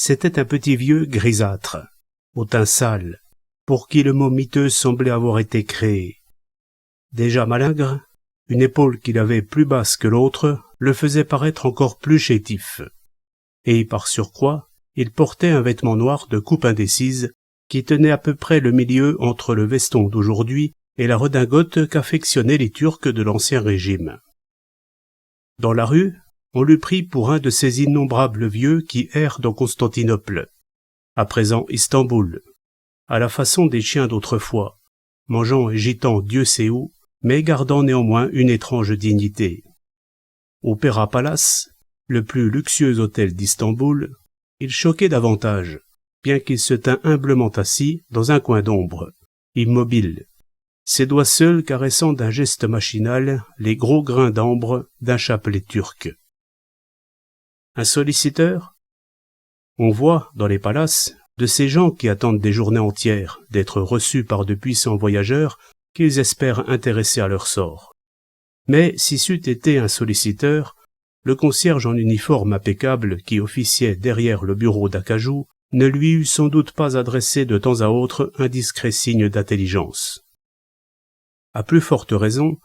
C'était un petit vieux grisâtre, au teint sale, pour qui le mot miteux semblait avoir été créé. Déjà malingre, une épaule qu'il avait plus basse que l'autre le faisait paraître encore plus chétif. Et par surcroît, il portait un vêtement noir de coupe indécise qui tenait à peu près le milieu entre le veston d'aujourd'hui et la redingote qu'affectionnaient les Turcs de l'Ancien Régime. Dans la rue, on l'eût pris pour un de ces innombrables vieux qui errent dans Constantinople, à présent Istanbul, à la façon des chiens d'autrefois, mangeant et gitant Dieu sait où, mais gardant néanmoins une étrange dignité. Au Pera Palace, le plus luxueux hôtel d'Istanbul, il choquait davantage, bien qu'il se tînt humblement assis dans un coin d'ombre, immobile, ses doigts seuls caressant d'un geste machinal les gros grains d'ambre d'un chapelet turc. Un solliciteur? On voit, dans les palaces, de ces gens qui attendent des journées entières d'être reçus par de puissants voyageurs qu'ils espèrent intéresser à leur sort. Mais si c'eût été un solliciteur, le concierge en uniforme impeccable qui officiait derrière le bureau d'acajou ne lui eût sans doute pas adressé de temps à autre un discret signe d'intelligence. À plus forte raison,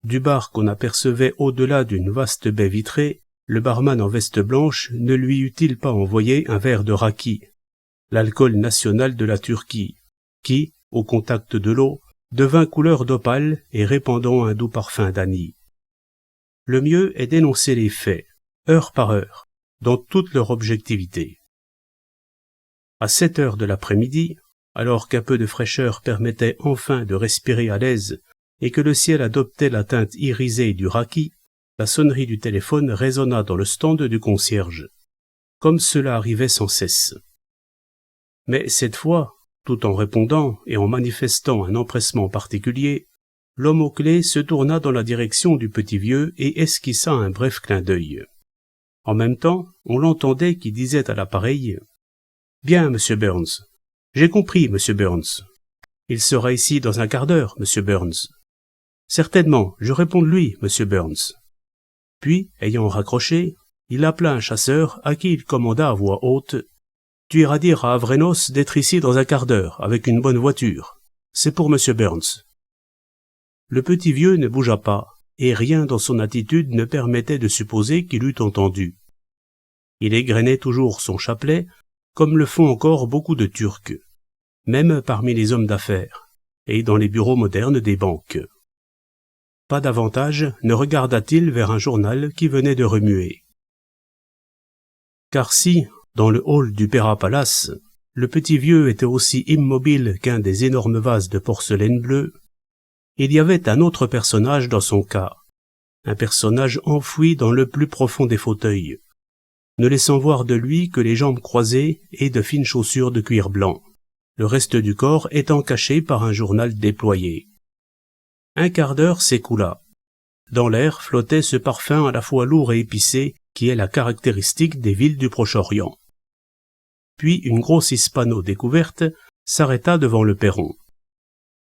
du bar qu'on apercevait au-delà d'une vaste baie vitrée, le barman en veste blanche ne lui eût-il pas envoyé un verre de raki, l'alcool national de la Turquie, qui, au contact de l'eau, devint couleur d'opale et répandant un doux parfum d'anis. Le mieux est d'énoncer les faits, heure par heure, dans toute leur objectivité. À 7 heures de l'après-midi, alors qu'un peu de fraîcheur permettait enfin de respirer à l'aise et que le ciel adoptait la teinte irisée du raki, la sonnerie du téléphone résonna dans le stand du concierge, comme cela arrivait sans cesse. Mais cette fois, tout en répondant et en manifestant un empressement particulier, l'homme aux clés se tourna dans la direction du petit vieux et esquissa un bref clin d'œil. En même temps, on l'entendait qui disait à l'appareil « Bien, monsieur Burns. J'ai compris, monsieur Burns. Il sera ici dans un quart d'heure, monsieur Burns. Certainement, je réponds de lui, monsieur Burns. » Puis, ayant raccroché, il appela un chasseur à qui il commanda à voix haute « Tu iras dire à Avrenos d'être ici dans un quart d'heure, avec une bonne voiture. C'est pour monsieur Burns. » Le petit vieux ne bougea pas, et rien dans son attitude ne permettait de supposer qu'il eût entendu. Il égrenait toujours son chapelet, comme le font encore beaucoup de Turcs, même parmi les hommes d'affaires, et dans les bureaux modernes des banques. Pas davantage ne regarda-t-il vers un journal qui venait de remuer. Car si, dans le hall du Pera Palace, le petit vieux était aussi immobile qu'un des énormes vases de porcelaine bleue, il y avait un autre personnage dans son cas, un personnage enfoui dans le plus profond des fauteuils, ne laissant voir de lui que les jambes croisées et de fines chaussures de cuir blanc, le reste du corps étant caché par un journal déployé. Un quart d'heure s'écoula. Dans l'air flottait ce parfum à la fois lourd et épicé qui est la caractéristique des villes du Proche-Orient. Puis une grosse hispano découverte s'arrêta devant le perron.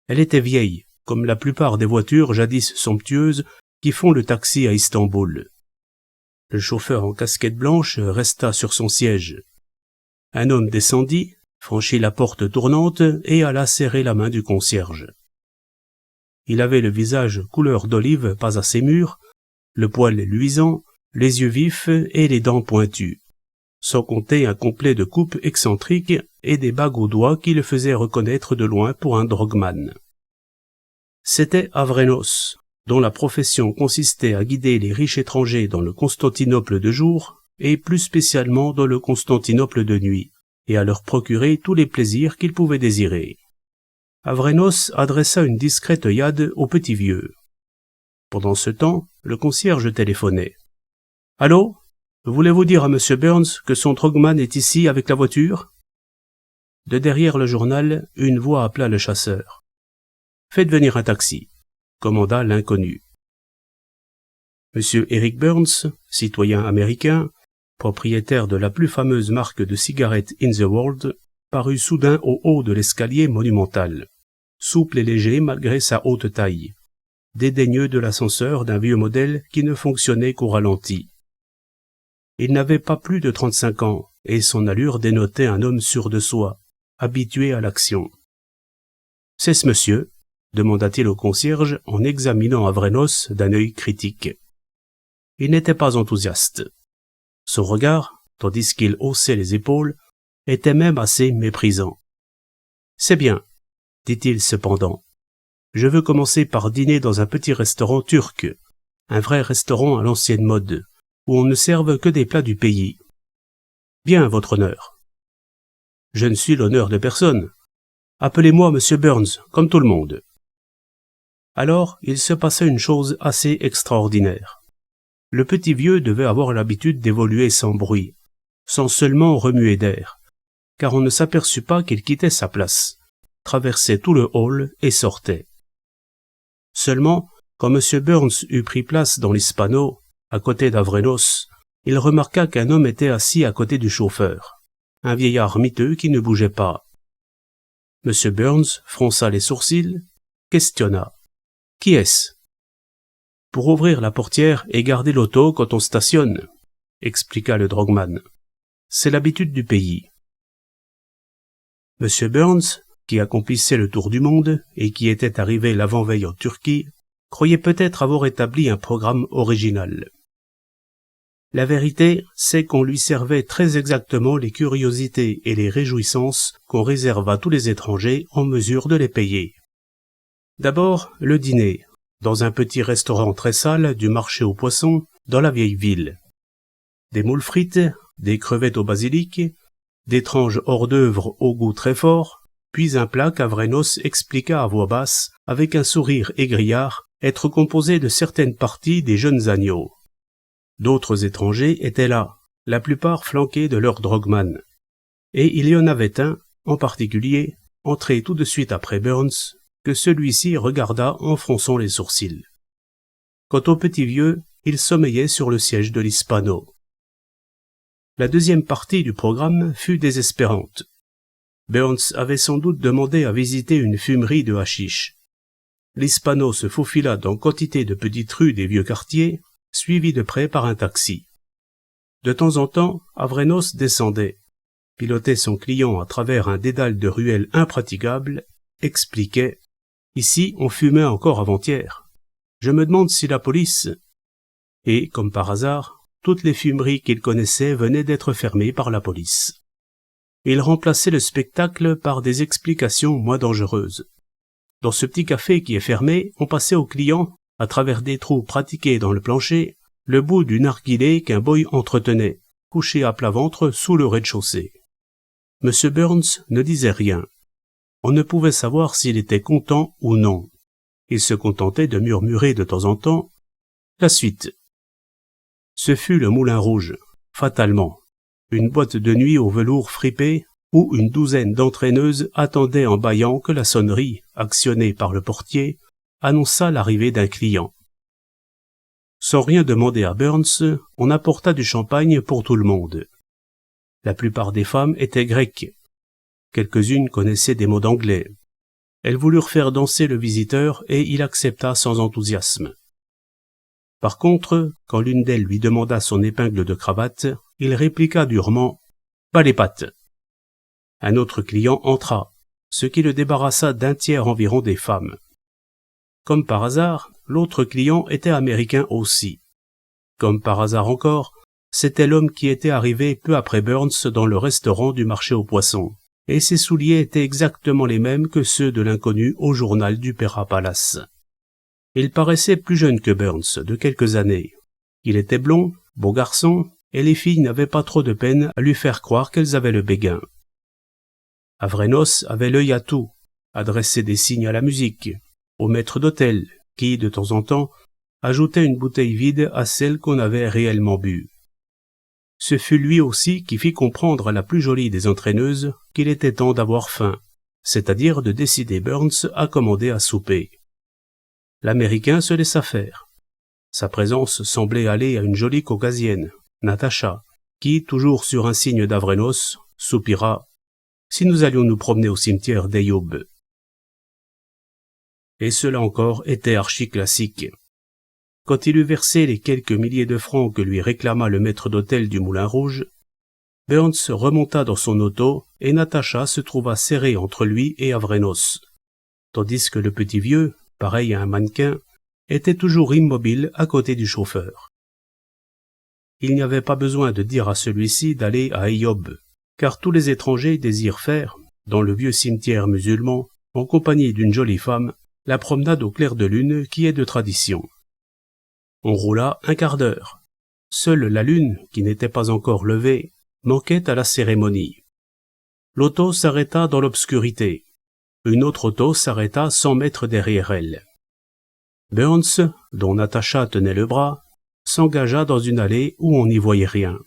Elle était vieille, comme la plupart des voitures jadis somptueuses qui font le taxi à Istanbul. Le chauffeur en casquette blanche resta sur son siège. Un homme descendit, franchit la porte tournante et alla serrer la main du concierge. Il avait le visage couleur d'olive pas assez mûr, le poil luisant, les yeux vifs et les dents pointues, sans compter un complet de coupe excentrique et des bagues aux doigts qui le faisaient reconnaître de loin pour un drogman. C'était Avrenos, dont la profession consistait à guider les riches étrangers dans le Constantinople de jour, et plus spécialement dans le Constantinople de nuit, et à leur procurer tous les plaisirs qu'ils pouvaient désirer. Avrenos adressa une discrète œillade au petit vieux. Pendant ce temps, le concierge téléphonait. « Allô? Voulez-vous dire à monsieur Burns que son drogman est ici avec la voiture ?» De derrière le journal, une voix appela le chasseur. « Faites venir un taxi », commanda l'inconnu. Monsieur Eric Burns, citoyen américain, propriétaire de la plus fameuse marque de cigarettes in the world, parut soudain au haut de l'escalier monumental, souple et léger malgré sa haute taille, dédaigneux de l'ascenseur d'un vieux modèle qui ne fonctionnait qu'au ralenti. Il n'avait pas plus de 35 ans, et son allure dénotait un homme sûr de soi, habitué à l'action. « C'est ce monsieur ?» demanda-t-il au concierge en examinant Avrenos d'un œil critique. Il n'était pas enthousiaste. Son regard, tandis qu'il haussait les épaules, était même assez méprisant. « C'est bien, » dit-il cependant. « Je veux commencer par dîner dans un petit restaurant turc, un vrai restaurant à l'ancienne mode, où on ne serve que des plats du pays. Bien, votre honneur. »« Je ne suis l'honneur de personne. Appelez-moi Monsieur Burns, comme tout le monde. » Alors, il se passait une chose assez extraordinaire. Le petit vieux devait avoir l'habitude d'évoluer sans bruit, sans seulement remuer d'air, car on ne s'aperçut pas qu'il quittait sa place, traversait tout le hall et sortait. Seulement, quand M. Burns eut pris place dans l'Hispano, à côté d'Avrenos, il remarqua qu'un homme était assis à côté du chauffeur, un vieillard miteux qui ne bougeait pas. M. Burns fronça les sourcils, questionna. « Qui est-ce » ?« Pour ouvrir la portière et garder l'auto quand on stationne, » expliqua le drogman. « C'est l'habitude du pays. » M. Burns, qui accomplissait le tour du monde et qui était arrivé l'avant-veille en Turquie, croyait peut-être avoir établi un programme original. La vérité, c'est qu'on lui servait très exactement les curiosités et les réjouissances qu'on réserve à tous les étrangers en mesure de les payer. D'abord, le dîner, dans un petit restaurant très sale du marché aux poissons, dans la vieille ville. Des moules frites, des crevettes au basilic, d'étranges hors-d'œuvre au goût très fort, puis un plat qu'Avrenos expliqua à voix basse, avec un sourire égrillard, être composé de certaines parties des jeunes agneaux. D'autres étrangers étaient là, la plupart flanqués de leur drogman. Et il y en avait un, en particulier, entré tout de suite après Burns, que celui-ci regarda en fronçant les sourcils. Quant au petit vieux, il sommeillait sur le siège de l'Hispano. La deuxième partie du programme fut désespérante. Burns avait sans doute demandé à visiter une fumerie de hashish. L'Hispano se faufila dans quantité de petites rues des vieux quartiers, suivi de près par un taxi. De temps en temps, Avrenos descendait, pilotait son client à travers un dédale de ruelles impraticables, expliquait « Ici, on fumait encore avant-hier. Je me demande si la police... » Et, comme par hasard, toutes les fumeries qu'il connaissait venaient d'être fermées par la police. Il remplaçait le spectacle par des explications moins dangereuses. Dans ce petit café qui est fermé, on passait aux clients, à travers des trous pratiqués dans le plancher, le bout du narguilé qu'un boy entretenait, couché à plat ventre sous le rez-de-chaussée. M. Burns ne disait rien. On ne pouvait savoir s'il était content ou non. Il se contentait de murmurer de temps en temps « La suite ». Ce fut le Moulin Rouge, fatalement, une boîte de nuit au velours fripé où une douzaine d'entraîneuses attendaient en bâillant que la sonnerie, actionnée par le portier, annonça l'arrivée d'un client. Sans rien demander à Burns, on apporta du champagne pour tout le monde. La plupart des femmes étaient grecques. Quelques-unes connaissaient des mots d'anglais. Elles voulurent faire danser le visiteur et il accepta sans enthousiasme. Par contre, quand l'une d'elles lui demanda son épingle de cravate, il répliqua durement « Pas les pattes ». Un autre client entra, ce qui le débarrassa d'un tiers environ des femmes. Comme par hasard, l'autre client était américain aussi. Comme par hasard encore, c'était l'homme qui était arrivé peu après Burns dans le restaurant du marché aux poissons, et ses souliers étaient exactement les mêmes que ceux de l'inconnu au journal du Pera Palace. Il paraissait plus jeune que Burns, de quelques années. Il était blond, beau garçon, et les filles n'avaient pas trop de peine à lui faire croire qu'elles avaient le béguin. Avrenos avait l'œil à tout, adressait des signes à la musique, au maître d'hôtel, qui, de temps en temps, ajoutait une bouteille vide à celle qu'on avait réellement bue. Ce fut lui aussi qui fit comprendre à la plus jolie des entraîneuses qu'il était temps d'avoir faim, c'est-à-dire de décider Burns à commander à souper. L'Américain se laissa faire. Sa présence semblait aller à une jolie caucasienne, Natacha, qui, toujours sur un signe d'Avrenos, soupira « Si nous allions nous promener au cimetière d'Ayoub ». Et cela encore était archi-classique. Quand il eut versé les quelques milliers de francs que lui réclama le maître d'hôtel du Moulin Rouge, Burns remonta dans son auto et Natacha se trouva serrée entre lui et Avrenos, tandis que le petit vieux, pareil à un mannequin, était toujours immobile à côté du chauffeur. Il n'y avait pas besoin de dire à celui-ci d'aller à Ayoub, car tous les étrangers désirent faire, dans le vieux cimetière musulman, en compagnie d'une jolie femme, la promenade au clair de lune qui est de tradition. On roula un quart d'heure. Seule la lune, qui n'était pas encore levée, manquait à la cérémonie. L'auto s'arrêta dans l'obscurité. Une autre auto s'arrêta 100 mètres derrière elle. Burns, dont Natacha tenait le bras, s'engagea dans une allée où on n'y voyait rien.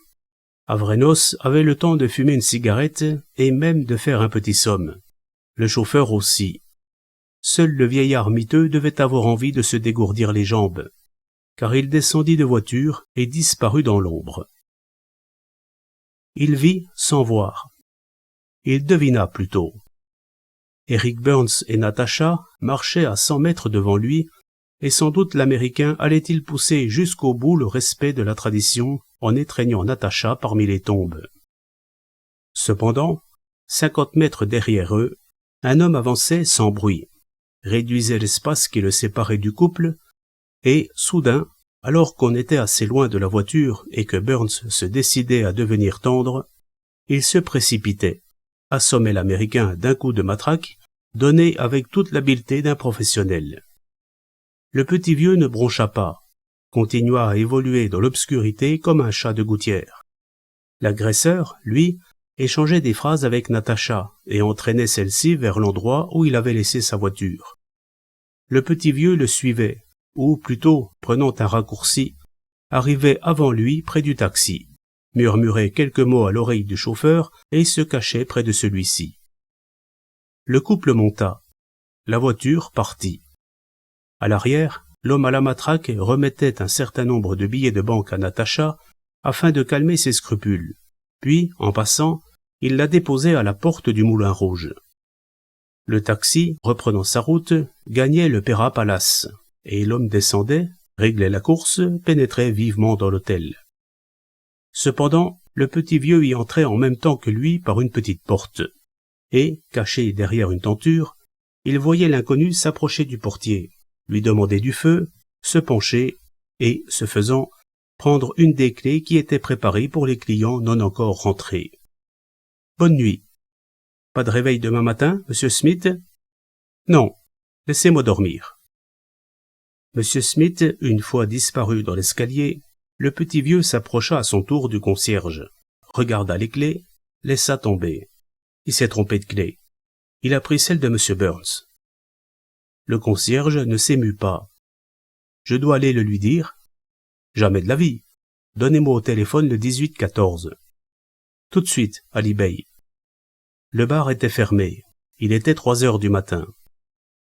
Avrenos avait le temps de fumer une cigarette et même de faire un petit somme. Le chauffeur aussi. Seul le vieillard miteux devait avoir envie de se dégourdir les jambes, car il descendit de voiture et disparut dans l'ombre. Il vit sans voir. Il devina plutôt. Eric Burns et Natacha marchaient à 100 mètres devant lui, et sans doute l'Américain allait-il pousser jusqu'au bout le respect de la tradition en étreignant Natacha parmi les tombes. Cependant, 50 mètres derrière eux, un homme avançait sans bruit, réduisait l'espace qui le séparait du couple, et, soudain, alors qu'on était assez loin de la voiture et que Burns se décidait à devenir tendre, il se précipitait, assommait l'Américain d'un coup de matraque, donné avec toute l'habileté d'un professionnel. Le petit vieux ne broncha pas, continua à évoluer dans l'obscurité comme un chat de gouttière. L'agresseur, lui, échangeait des phrases avec Natacha et entraînait celle-ci vers l'endroit où il avait laissé sa voiture. Le petit vieux le suivait, ou plutôt, prenant un raccourci, arrivait avant lui près du taxi, murmurait quelques mots à l'oreille du chauffeur et se cachait près de celui-ci. Le couple monta. La voiture partit. À l'arrière, l'homme à la matraque remettait un certain nombre de billets de banque à Natacha afin de calmer ses scrupules. Puis, en passant, il la déposait à la porte du Moulin Rouge. Le taxi, reprenant sa route, gagnait le Pera Palace, et l'homme descendait, réglait la course, pénétrait vivement dans l'hôtel. Cependant, le petit vieux y entrait en même temps que lui par une petite porte, et, caché derrière une tenture, il voyait l'inconnu s'approcher du portier, lui demander du feu, se pencher, et, ce faisant, prendre une des clés qui étaient préparées pour les clients non encore rentrés. « Bonne nuit. Pas de réveil demain matin, monsieur Smith ? » ?»« Non, laissez-moi dormir. » Monsieur Smith, une fois disparu dans l'escalier, le petit vieux s'approcha à son tour du concierge, regarda les clés, laissa tomber. Il s'est trompé de clé. Il a pris celle de monsieur Burns. Le concierge ne s'émut pas. « Je dois aller le lui dire ? » ?»« Jamais de la vie. Donnez-moi au téléphone le 18-14. »« Tout de suite, Ali Bey. » Le bar était fermé. Il était 3 heures du matin.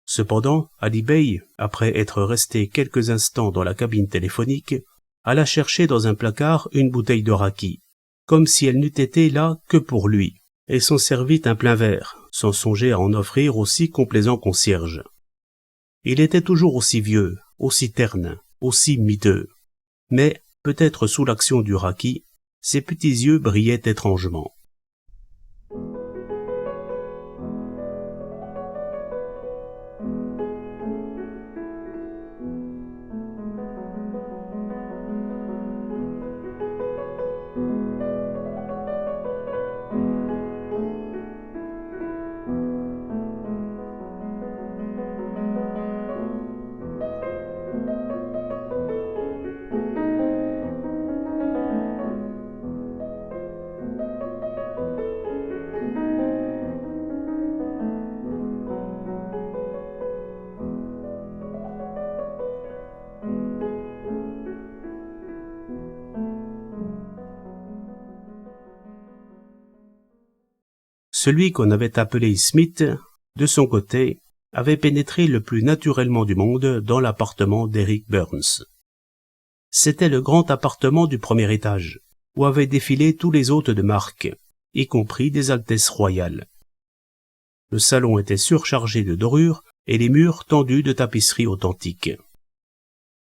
Cependant, Ali Bey, après être resté quelques instants dans la cabine téléphonique, alla chercher dans un placard une bouteille de raki, comme si elle n'eût été là que pour lui, et s'en servit un plein verre, sans songer à en offrir au si complaisant concierge. Il était toujours aussi vieux, aussi terne, aussi miteux. Mais, peut-être sous l'action du raki, ses petits yeux brillaient étrangement. Celui qu'on avait appelé Smith, de son côté, avait pénétré le plus naturellement du monde dans l'appartement d'Eric Burns. C'était le grand appartement du premier étage, où avaient défilé tous les hôtes de marque, y compris des altesses royales. Le salon était surchargé de dorures et les murs tendus de tapisseries authentiques.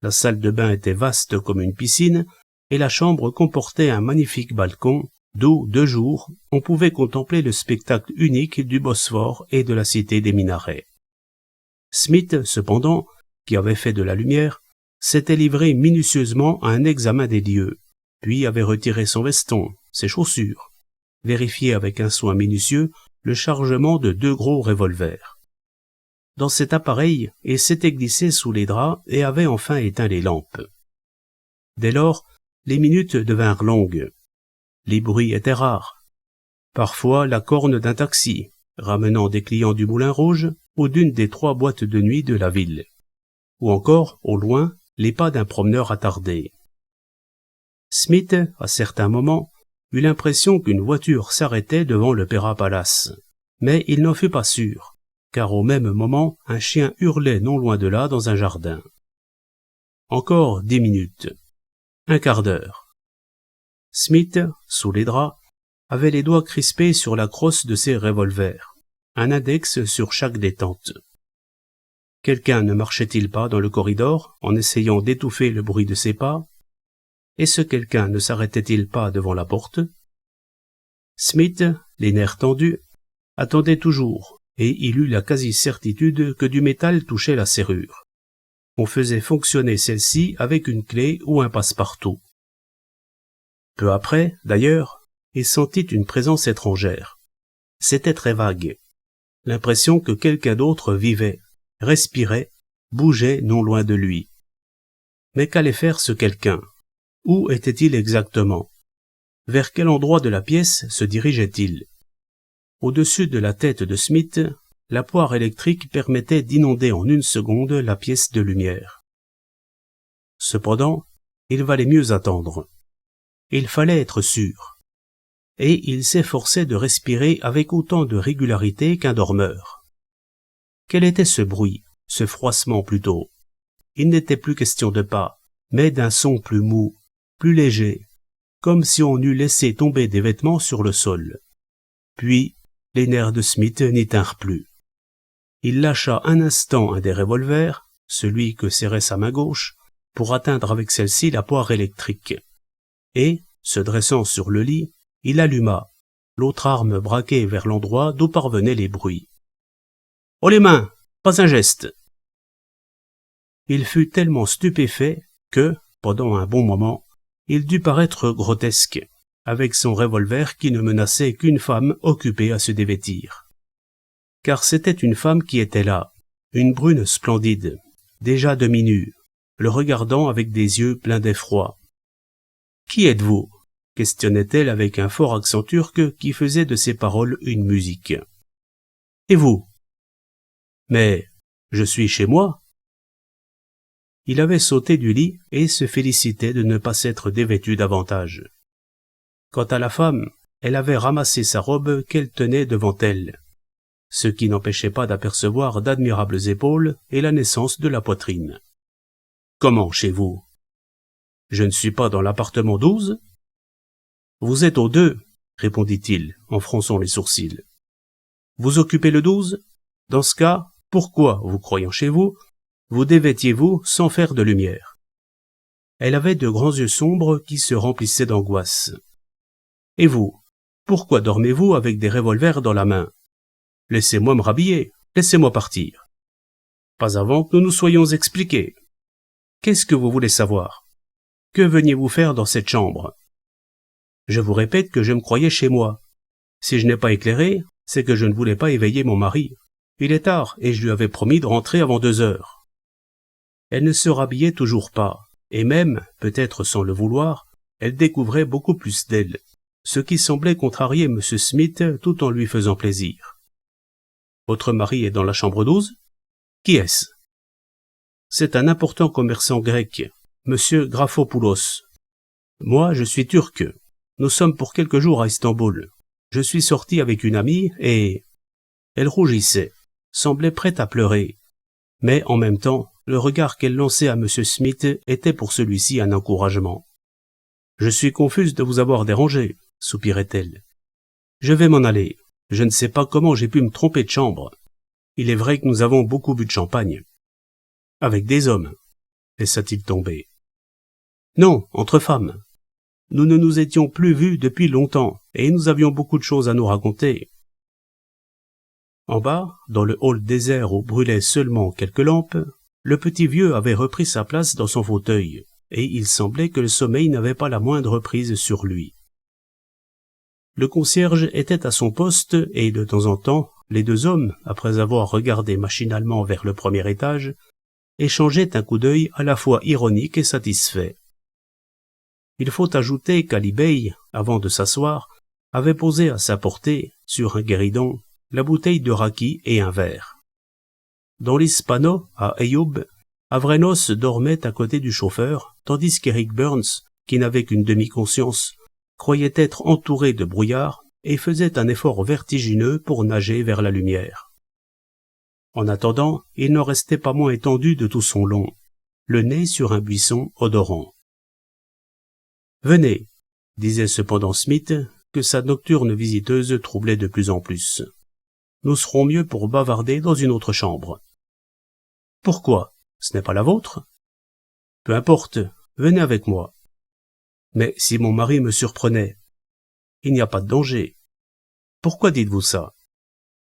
La salle de bain était vaste comme une piscine et la chambre comportait un magnifique balcon d'où, de jour, on pouvait contempler le spectacle unique du Bosphore et de la cité des minarets. Smith, cependant, qui avait fait de la lumière, s'était livré minutieusement à un examen des lieux, puis avait retiré son veston, ses chaussures, vérifié avec un soin minutieux le chargement de 2 gros revolvers. Dans cet appareil, il s'était glissé sous les draps et avait enfin éteint les lampes. Dès lors, les minutes devinrent longues. Les bruits étaient rares. Parfois la corne d'un taxi, ramenant des clients du Moulin Rouge ou d'une des 3 boîtes de nuit de la ville. Ou encore, au loin, les pas d'un promeneur attardé. Smith, à certains moments, eut l'impression qu'une voiture s'arrêtait devant l'Opéra Palace. Mais il n'en fut pas sûr, car au même moment, un chien hurlait non loin de là dans un jardin. Encore 10 minutes. Un quart d'heure. Smith, sous les draps, avait les doigts crispés sur la crosse de ses revolvers, un index sur chaque détente. Quelqu'un ne marchait-il pas dans le corridor en essayant d'étouffer le bruit de ses pas? Et ce quelqu'un ne s'arrêtait-il pas devant la porte? Smith, les nerfs tendus, attendait toujours, et il eut la quasi-certitude que du métal touchait la serrure. On faisait fonctionner celle-ci avec une clé ou un passe-partout. Peu après, d'ailleurs, il sentit une présence étrangère. C'était très vague. L'impression que quelqu'un d'autre vivait, respirait, bougeait non loin de lui. Mais qu'allait faire ce quelqu'un? Où était-il exactement? Vers quel endroit de la pièce se dirigeait-il? Au-dessus de la tête de Smith, la poire électrique permettait d'inonder en 1 seconde la pièce de lumière. Cependant, il valait mieux attendre. Il fallait être sûr. Et il s'efforçait de respirer avec autant de régularité qu'un dormeur. Quel était ce bruit, ce froissement plutôt? Il n'était plus question de pas, mais d'un son plus mou, plus léger, comme si on eût laissé tomber des vêtements sur le sol. Puis, les nerfs de Smith n'y tinrent plus. Il lâcha un instant un des revolvers, celui que serrait sa main gauche, pour atteindre avec celle-ci la poire électrique. Et, se dressant sur le lit, il alluma, l'autre arme braquée vers l'endroit d'où parvenaient les bruits. « Haut les mains! Pas un geste !» Il fut tellement stupéfait que, pendant un bon moment, il dut paraître grotesque, avec son revolver qui ne menaçait qu'une femme occupée à se dévêtir. Car c'était une femme qui était là, une brune splendide, déjà demi-nue, le regardant avec des yeux pleins d'effroi. « Qui êtes-vous » questionnait-elle avec un fort accent turc qui faisait de ses paroles une musique. « Et vous ?»« Mais je suis chez moi. » Il avait sauté du lit et se félicitait de ne pas s'être dévêtu davantage. Quant à la femme, elle avait ramassé sa robe qu'elle tenait devant elle, ce qui n'empêchait pas d'apercevoir d'admirables épaules et la naissance de la poitrine. « Comment chez vous? Je ne suis pas dans l'appartement 12 ? Vous êtes au 2, répondit-il, en fronçant les sourcils. Vous occupez le 12? Dans ce cas, pourquoi, vous croyant chez vous, vous dévêtiez-vous sans faire de lumière? Elle avait de grands yeux sombres qui se remplissaient d'angoisse. Et vous, pourquoi dormez-vous avec des revolvers dans la main? Laissez-moi me rhabiller, laissez-moi partir. Pas avant que nous nous soyons expliqués. Qu'est-ce que vous voulez savoir? Que veniez-vous faire dans cette chambre? Je vous répète que je me croyais chez moi. Si je n'ai pas éclairé, c'est que je ne voulais pas éveiller mon mari. Il est tard et je lui avais promis de rentrer avant 2 heures. Elle ne se rhabillait toujours pas, et même, peut-être sans le vouloir, elle découvrait beaucoup plus d'elle, ce qui semblait contrarier M. Smith tout en lui faisant plaisir. Votre mari est dans la chambre 12? Qui est-ce? C'est un important commerçant grec, M. Grafopoulos. Moi, je suis turc. Nous sommes pour quelques jours à Istanbul. Je suis sorti avec une amie et... Elle rougissait, semblait prête à pleurer. Mais en même temps, le regard qu'elle lançait à M. Smith était pour celui-ci un encouragement. « Je suis confuse de vous avoir dérangé, » soupirait-elle. « Je vais m'en aller. Je ne sais pas comment j'ai pu me tromper de chambre. Il est vrai que nous avons beaucoup bu de champagne. »« Avec des hommes » laissa-t-il tomber. « Non, entre femmes. Nous ne nous étions plus vus depuis longtemps, et nous avions beaucoup de choses à nous raconter. En bas, dans le hall désert où brûlaient seulement quelques lampes, le petit vieux avait repris sa place dans son fauteuil, et il semblait que le sommeil n'avait pas la moindre prise sur lui. Le concierge était à son poste, et de temps en temps, les deux hommes, après avoir regardé machinalement vers le premier étage, échangeaient un coup d'œil à la fois ironique et satisfait. Il faut ajouter qu'Ali Bey, avant de s'asseoir, avait posé à sa portée, sur un guéridon, la bouteille de raki et un verre. Dans l'Hispano, à Ayoub, Avrenos dormait à côté du chauffeur, tandis qu'Eric Burns, qui n'avait qu'une demi-conscience, croyait être entouré de brouillard et faisait un effort vertigineux pour nager vers la lumière. En attendant, il n'en restait pas moins étendu de tout son long, le nez sur un buisson odorant. « Venez », disait cependant Smith, que sa nocturne visiteuse troublait de plus en plus. « Nous serons mieux pour bavarder dans une autre chambre. »« Pourquoi ? Ce n'est pas la vôtre ? » ?»« Peu importe, venez avec moi. »« Mais si mon mari me surprenait ? » ?»« Il n'y a pas de danger. »« Pourquoi dites-vous ça ? » ?»«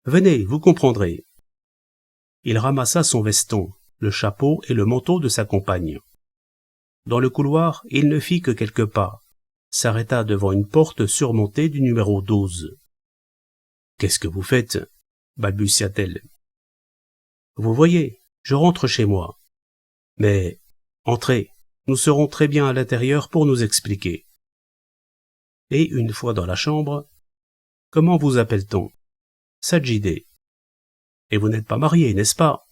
Venez, vous comprendrez. » Il ramassa son veston, le chapeau et le manteau de sa compagne. Dans le couloir, il ne fit que quelques pas, s'arrêta devant une porte surmontée du numéro 12. « Qu'est-ce que vous faites ? » balbutia-t-elle. « Vous voyez, je rentre chez moi. Mais, entrez, nous serons très bien à l'intérieur pour nous expliquer. » Et une fois dans la chambre, « Comment vous appelle-t-on ? » ?»« Sajidé. »« Et vous n'êtes pas marié, n'est-ce pas ? » ?»«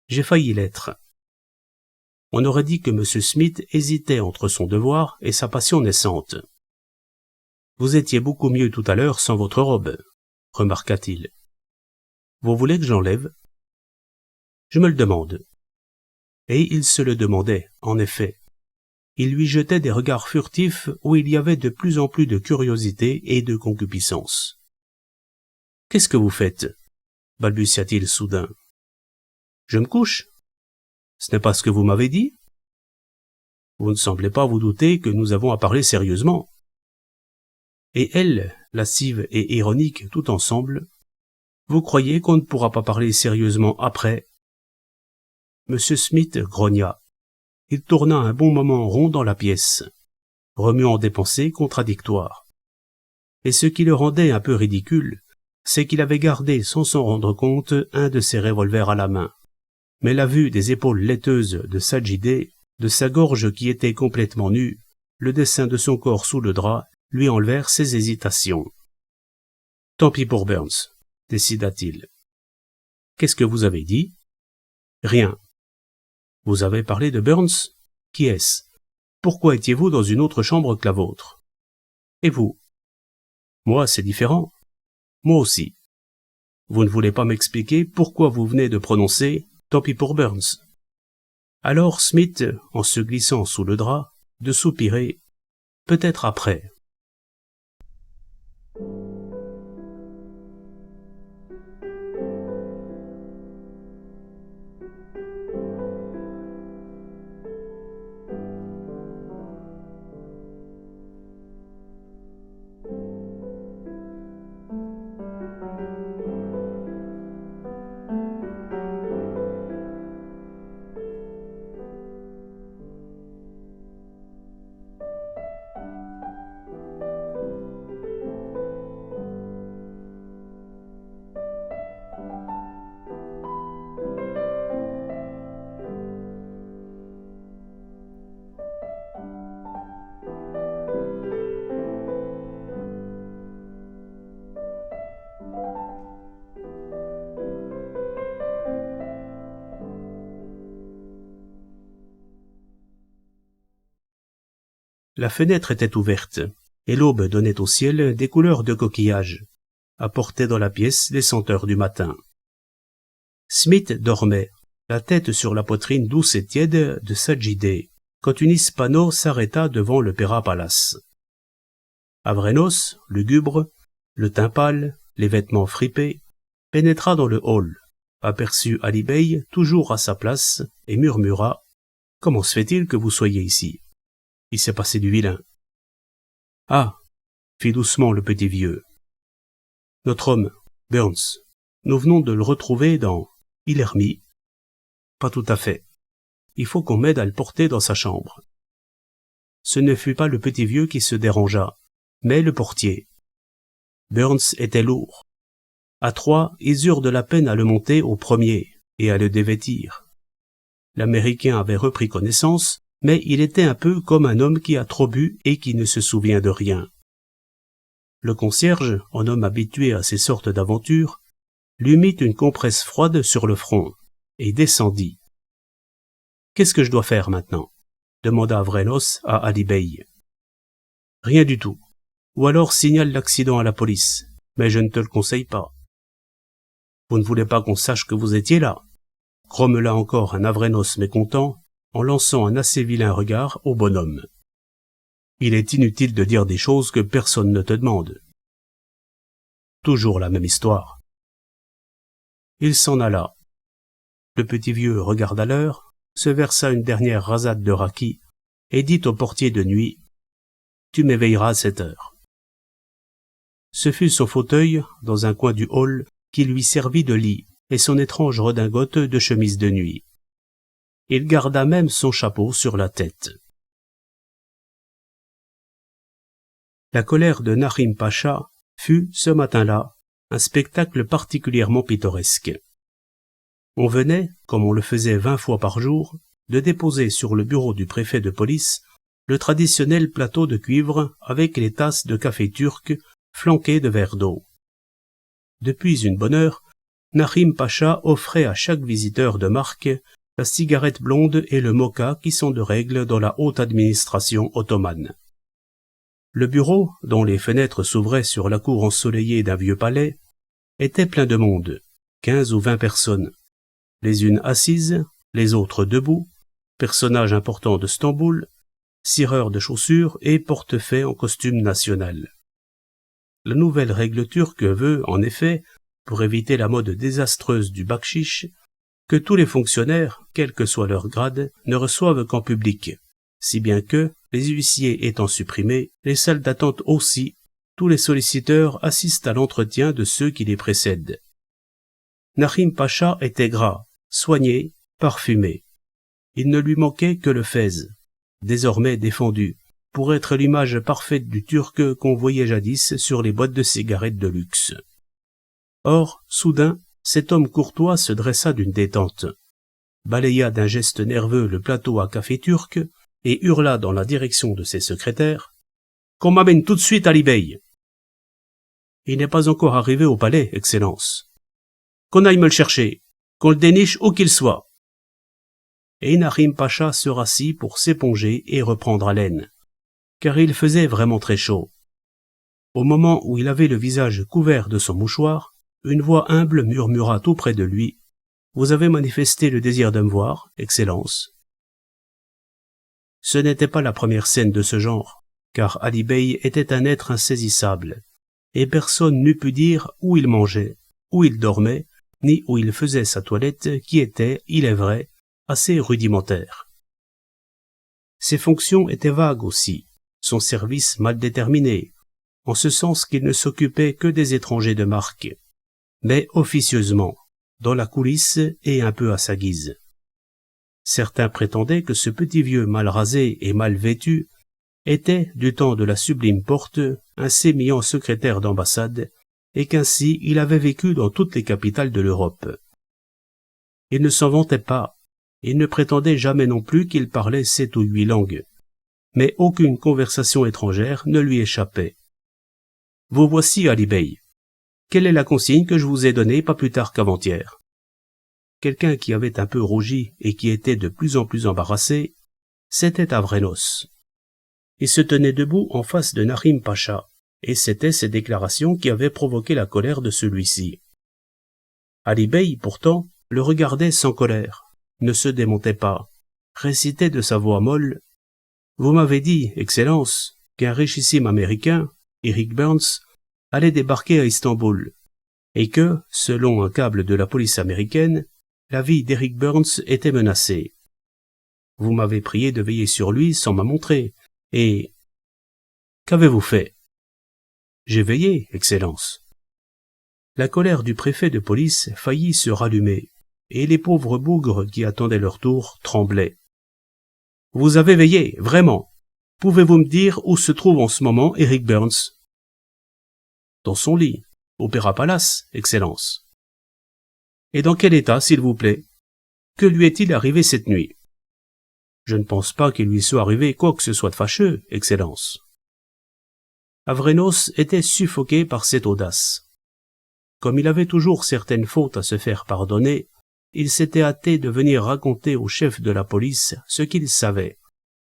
J'ai failli l'être. » On aurait dit que M. Smith hésitait entre son devoir et sa passion naissante. « Vous étiez beaucoup mieux tout à l'heure sans votre robe, » remarqua-t-il. « Vous voulez que j'enlève ? » Je me le demande. Et il se le demandait, en effet. Il lui jetait des regards furtifs où il y avait de plus en plus de curiosité et de concupiscence. « Qu'est-ce que vous faites ? » balbutia-t-il soudain. « Je me couche ? Ce n'est pas ce que vous m'avez dit ? Vous ne semblez pas vous douter que nous avons à parler sérieusement. » Et elle, lascive et ironique tout ensemble, « Vous croyez qu'on ne pourra pas parler sérieusement après ?» M. Smith grogna. Il tourna un bon moment rond dans la pièce, remuant des pensées contradictoires. Et ce qui le rendait un peu ridicule, c'est qu'il avait gardé sans s'en rendre compte un de ses revolvers à la main. Mais la vue des épaules laiteuses de Sajidé, de sa gorge qui était complètement nue, le dessin de son corps sous le drap, lui enlevèrent ses hésitations. « Tant pis pour Burns, » décida-t-il. « Qu'est-ce que vous avez dit ? » ?»« Rien. »« Vous avez parlé de Burns ? Qui est-ce ? Pourquoi étiez-vous dans une autre chambre que la vôtre ? Et vous ? » ?»« Moi, c'est différent. Moi aussi. Vous ne voulez pas m'expliquer pourquoi vous venez de prononcer « Tant pis pour Burns ?» Alors Smith, en se glissant sous le drap, de soupirer « Peut-être après. » La fenêtre était ouverte, et l'aube donnait au ciel des couleurs de coquillage, apportait dans la pièce les senteurs du matin. Smith dormait, la tête sur la poitrine douce et tiède de Sajidé, quand une Hispano s'arrêta devant le Pera Palace. Avrenos, lugubre, le teint pâle, les vêtements fripés, pénétra dans le hall, aperçut Ali Bey toujours à sa place, et murmura « Comment se fait-il que vous soyez ici ? Il s'est passé du vilain. » Ah, fit doucement le petit vieux. Notre homme, Burns, nous venons de le retrouver dans... Il est remis. Pas tout à fait. Il faut qu'on m'aide à le porter dans sa chambre. Ce ne fut pas le petit vieux qui se dérangea, mais le portier. Burns était lourd. À trois, ils eurent de la peine à le monter au premier et à le dévêtir. L'Américain avait repris connaissance, mais il était un peu comme un homme qui a trop bu et qui ne se souvient de rien. Le concierge, en homme habitué à ces sortes d'aventures, lui mit une compresse froide sur le front et descendit. « Qu'est-ce que je dois faire maintenant ?» demanda Avrenos à Ali Bey. « Rien du tout. Ou alors signale l'accident à la police, mais je ne te le conseille pas. »« Vous ne voulez pas qu'on sache que vous étiez là ?» grommela encore un Avrenos mécontent en lançant un assez vilain regard au bonhomme. « Il est inutile de dire des choses que personne ne te demande. » Toujours la même histoire. Il s'en alla. Le petit vieux regarda l'heure, se versa une dernière rasade de raki et dit au portier de nuit « Tu m'éveilleras à 7 heures. » Ce fut son fauteuil, dans un coin du hall, qui lui servit de lit, et son étrange redingote de chemise de nuit. Il garda même son chapeau sur la tête. La colère de Narim Pacha fut, ce matin-là, un spectacle particulièrement pittoresque. On venait, comme on le faisait 20 fois par jour, de déposer sur le bureau du préfet de police le traditionnel plateau de cuivre avec les tasses de café turc flanquées de verres d'eau. Depuis une bonne heure, Narim Pacha offrait à chaque visiteur de marque la cigarette blonde et le moka qui sont de règle dans la haute administration ottomane. Le bureau, dont les fenêtres s'ouvraient sur la cour ensoleillée d'un vieux palais, était plein de monde, 15 ou 20 personnes, les unes assises, les autres debout, personnages importants de Stamboul, cireurs de chaussures et portefaix en costume national. La nouvelle règle turque veut, en effet, pour éviter la mode désastreuse du bakchiche, que tous les fonctionnaires, quel que soit leur grade, ne reçoivent qu'en public, si bien que, les huissiers étant supprimés, les salles d'attente aussi, tous les solliciteurs assistent à l'entretien de ceux qui les précèdent. Narim Pacha était gras, soigné, parfumé. Il ne lui manquait que le fez, désormais défendu, pour être l'image parfaite du Turc qu'on voyait jadis sur les boîtes de cigarettes de luxe. Or, soudain, cet homme courtois se dressa d'une détente, balaya d'un geste nerveux le plateau à café turc et hurla dans la direction de ses secrétaires « Qu'on m'amène tout de suite Ali Bey !»« Il n'est pas encore arrivé au palais, Excellence. »« Qu'on aille me le chercher, qu'on le déniche où qu'il soit. » Et Narim Pacha se rassit pour s'éponger et reprendre haleine, car il faisait vraiment très chaud. Au moment où il avait le visage couvert de son mouchoir, une voix humble murmura tout près de lui « Vous avez manifesté le désir de me voir, Excellence. » Ce n'était pas la première scène de ce genre, car Ali Bey était un être insaisissable, et personne n'eût pu dire où il mangeait, où il dormait, ni où il faisait sa toilette, qui était, il est vrai, assez rudimentaire. Ses fonctions étaient vagues aussi, son service mal déterminé, en ce sens qu'il ne s'occupait que des étrangers de marque, mais officieusement, dans la coulisse et un peu à sa guise. Certains prétendaient que ce petit vieux mal rasé et mal vêtu était, du temps de la Sublime Porte, un sémillant secrétaire d'ambassade, et qu'ainsi il avait vécu dans toutes les capitales de l'Europe. Il ne s'en vantait pas, il ne prétendait jamais non plus qu'il parlait 7 ou 8 langues, mais aucune conversation étrangère ne lui échappait. « Vous voici, Ali Bey. Quelle est la consigne que je vous ai donnée pas plus tard qu'avant-hier » Quelqu'un qui avait un peu rougi et qui était de plus en plus embarrassé, c'était Avrenos. Il se tenait debout en face de Narim Pacha, et c'étaient ses déclarations qui avaient provoqué la colère de celui-ci. Ali Bey, pourtant, le regardait sans colère, ne se démontait pas, récitait de sa voix molle « Vous m'avez dit, Excellence, qu'un richissime Américain, Eric Burns, allait débarquer à Istanbul, et que, selon un câble de la police américaine, la vie d'Eric Burns était menacée. Vous m'avez prié de veiller sur lui sans m'en montrer, et... Qu'avez-vous fait? J'ai veillé, Excellence. La colère du préfet de police faillit se rallumer, et les pauvres bougres qui attendaient leur tour tremblaient. Vous avez veillé, vraiment. Pouvez-vous me dire où se trouve en ce moment Eric Burns? Dans son lit, Opéra Palace, Excellence. Et dans quel état, s'il vous plaît? Que lui est-il arrivé cette nuit? Je ne pense pas qu'il lui soit arrivé quoi que ce soit de fâcheux, Excellence. Avrenos était suffoqué par cette audace. Comme il avait toujours certaines fautes à se faire pardonner, il s'était hâté de venir raconter au chef de la police ce qu'il savait,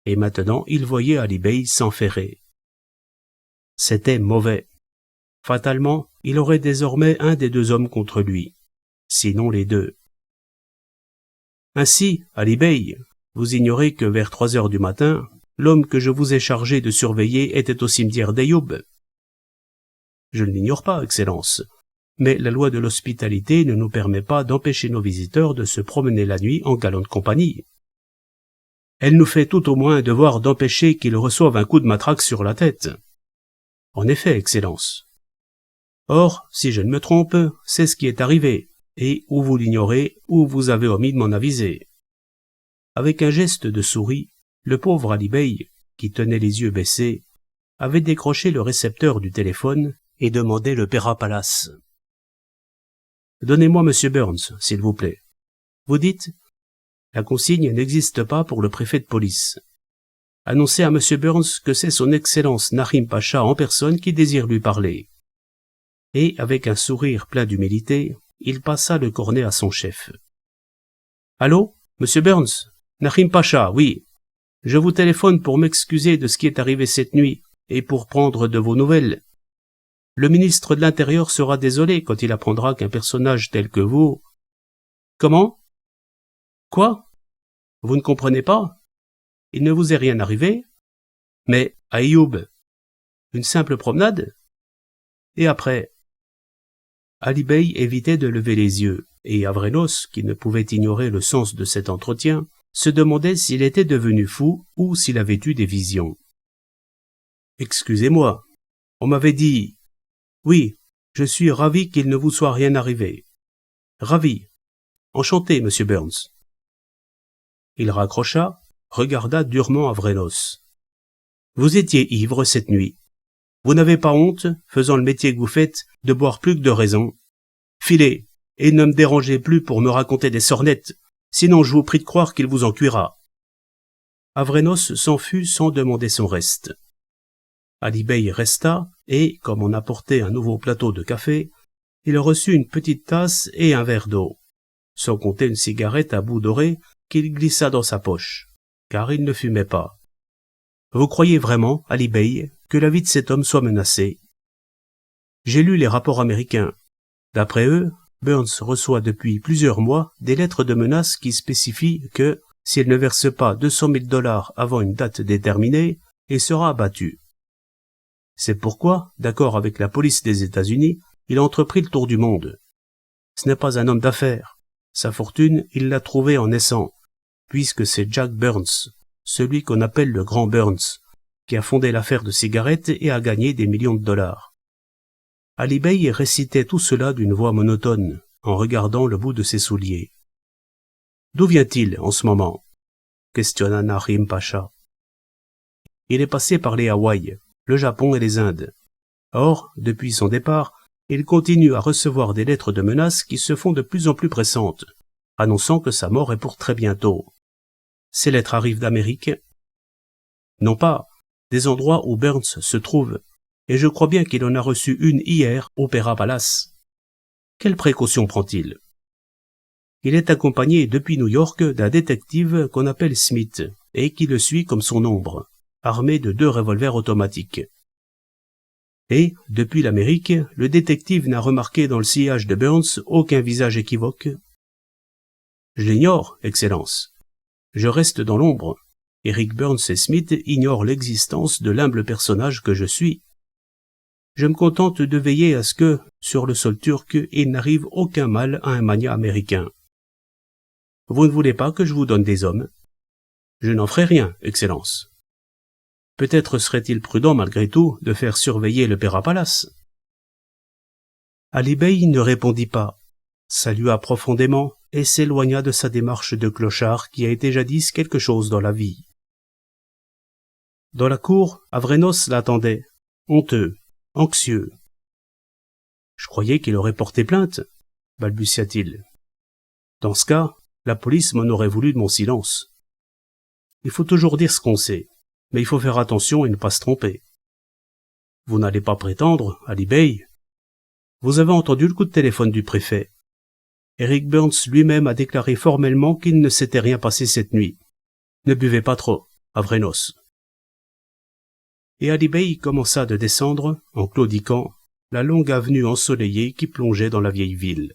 et maintenant il voyait Ali Bey s'enferrer. C'était mauvais. Fatalement, il aurait désormais un des deux hommes contre lui, sinon les deux. Ainsi, Ali Bey, vous ignorez que vers 3 heures du matin, l'homme que je vous ai chargé de surveiller était au cimetière d'Ayoub. Je ne l'ignore pas, Excellence, mais la loi de l'hospitalité ne nous permet pas d'empêcher nos visiteurs de se promener la nuit en galante compagnie. Elle nous fait tout au moins devoir d'empêcher qu'ils reçoivent un coup de matraque sur la tête. En effet, Excellence. Or, si je ne me trompe, c'est ce qui est arrivé, et ou vous l'ignorez, ou vous avez omis de m'en aviser. Avec un geste de souris, le pauvre Ali Bey, qui tenait les yeux baissés, avait décroché le récepteur du téléphone et demandait l'Opéra Palace. « Donnez-moi Monsieur Burns, s'il vous plaît. » Vous dites ? La consigne n'existe pas pour le préfet de police. Annoncez à Monsieur Burns que c'est son Excellence Narim Pacha en personne qui désire lui parler. Et, avec un sourire plein d'humilité, il passa le cornet à son chef. « Allô, Monsieur Burns? Narim Pacha, oui. Je vous téléphone pour m'excuser de ce qui est arrivé cette nuit et pour prendre de vos nouvelles. Le ministre de l'Intérieur sera désolé quand il apprendra qu'un personnage tel que vous... » Comment? Quoi? Vous ne comprenez pas? Il ne vous est rien arrivé? Mais, Ayoub, une simple promenade? Et après? Ali Bey évitait de lever les yeux, et Avrenos, qui ne pouvait ignorer le sens de cet entretien, se demandait s'il était devenu fou ou s'il avait eu des visions. « Excusez-moi, on m'avait dit... Oui, je suis ravi qu'il ne vous soit rien arrivé. Ravi. Enchanté, Monsieur Burns. » Il raccrocha, regarda durement Avrenos. « Vous étiez ivre cette nuit. Vous n'avez pas honte, faisant le métier que vous faites, de boire plus que de raison. Filez, et ne me dérangez plus pour me raconter des sornettes, sinon je vous prie de croire qu'il vous en cuira. » Avrenos s'enfuit sans demander son reste. Ali Bey resta, et, comme on apportait un nouveau plateau de café, il reçut une petite tasse et un verre d'eau, sans compter une cigarette à bout doré qu'il glissa dans sa poche, car il ne fumait pas. « Vous croyez vraiment, Ali Bey, que la vie de cet homme soit menacée? J'ai lu les rapports américains. D'après eux, Burns reçoit depuis plusieurs mois des lettres de menace qui spécifient que, s'il ne verse pas $200 000 avant une date déterminée, il sera abattu. C'est pourquoi, d'accord avec la police des États-Unis, il a entrepris le tour du monde. Ce n'est pas un homme d'affaires. Sa fortune, il l'a trouvée en naissant, puisque c'est Jack Burns, celui qu'on appelle le Grand Burns, qui a fondé l'affaire de cigarettes et a gagné des millions de dollars. Ali Bey récitait tout cela d'une voix monotone, en regardant le bout de ses souliers. « D'où vient-il en ce moment ?» questionna Narim Pacha. « Il est passé par les Hawaï, le Japon et les Indes. Or, depuis son départ, il continue à recevoir des lettres de menaces qui se font de plus en plus pressantes, annonçant que sa mort est pour très bientôt. Ces lettres arrivent d'Amérique? Non pas, des endroits où Burns se trouve, et je crois bien qu'il en a reçu une hier au Opéra Palace. Quelles précautions prend-il? Il est accompagné depuis New York d'un détective qu'on appelle Smith, et qui le suit comme son ombre, armé de 2 revolvers automatiques. Et, depuis l'Amérique, le détective n'a remarqué dans le sillage de Burns aucun visage équivoque. Je l'ignore, Excellence. Je reste dans l'ombre. Eric Burns et Smith ignorent l'existence de l'humble personnage que je suis. Je me contente de veiller à ce que, sur le sol turc, il n'arrive aucun mal à un magnat américain. Vous ne voulez pas que je vous donne des hommes? Je n'en ferai rien, Excellence. Peut-être serait-il prudent malgré tout de faire surveiller le Père Palace. Ali Bey ne répondit pas, salua profondément et s'éloigna de sa démarche de clochard qui a été jadis quelque chose dans la vie. Dans la cour, Avrenos l'attendait, honteux, anxieux. « Je croyais qu'il aurait porté plainte, » balbutia-t-il. « Dans ce cas, la police m'en aurait voulu de mon silence. Il faut toujours dire ce qu'on sait, mais il faut faire attention et ne pas se tromper. Vous n'allez pas prétendre, Ali Bey. Vous avez entendu le coup de téléphone du préfet. Eric Burns lui-même a déclaré formellement qu'il ne s'était rien passé cette nuit. Ne buvez pas trop, Avrenos. » Et Ali Bey commença de descendre, en claudiquant, la longue avenue ensoleillée qui plongeait dans la vieille ville.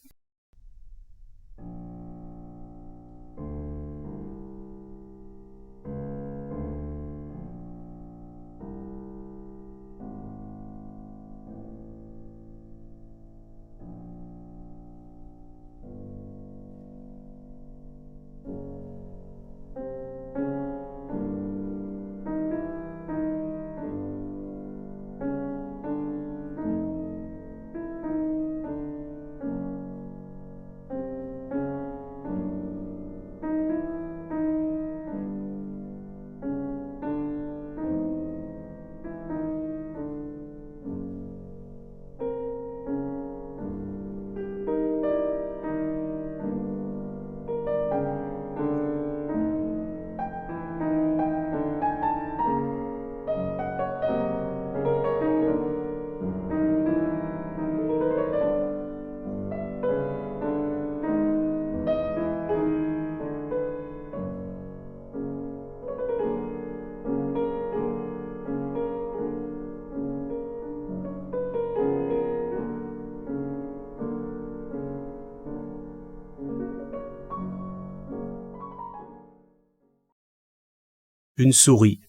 Une souris,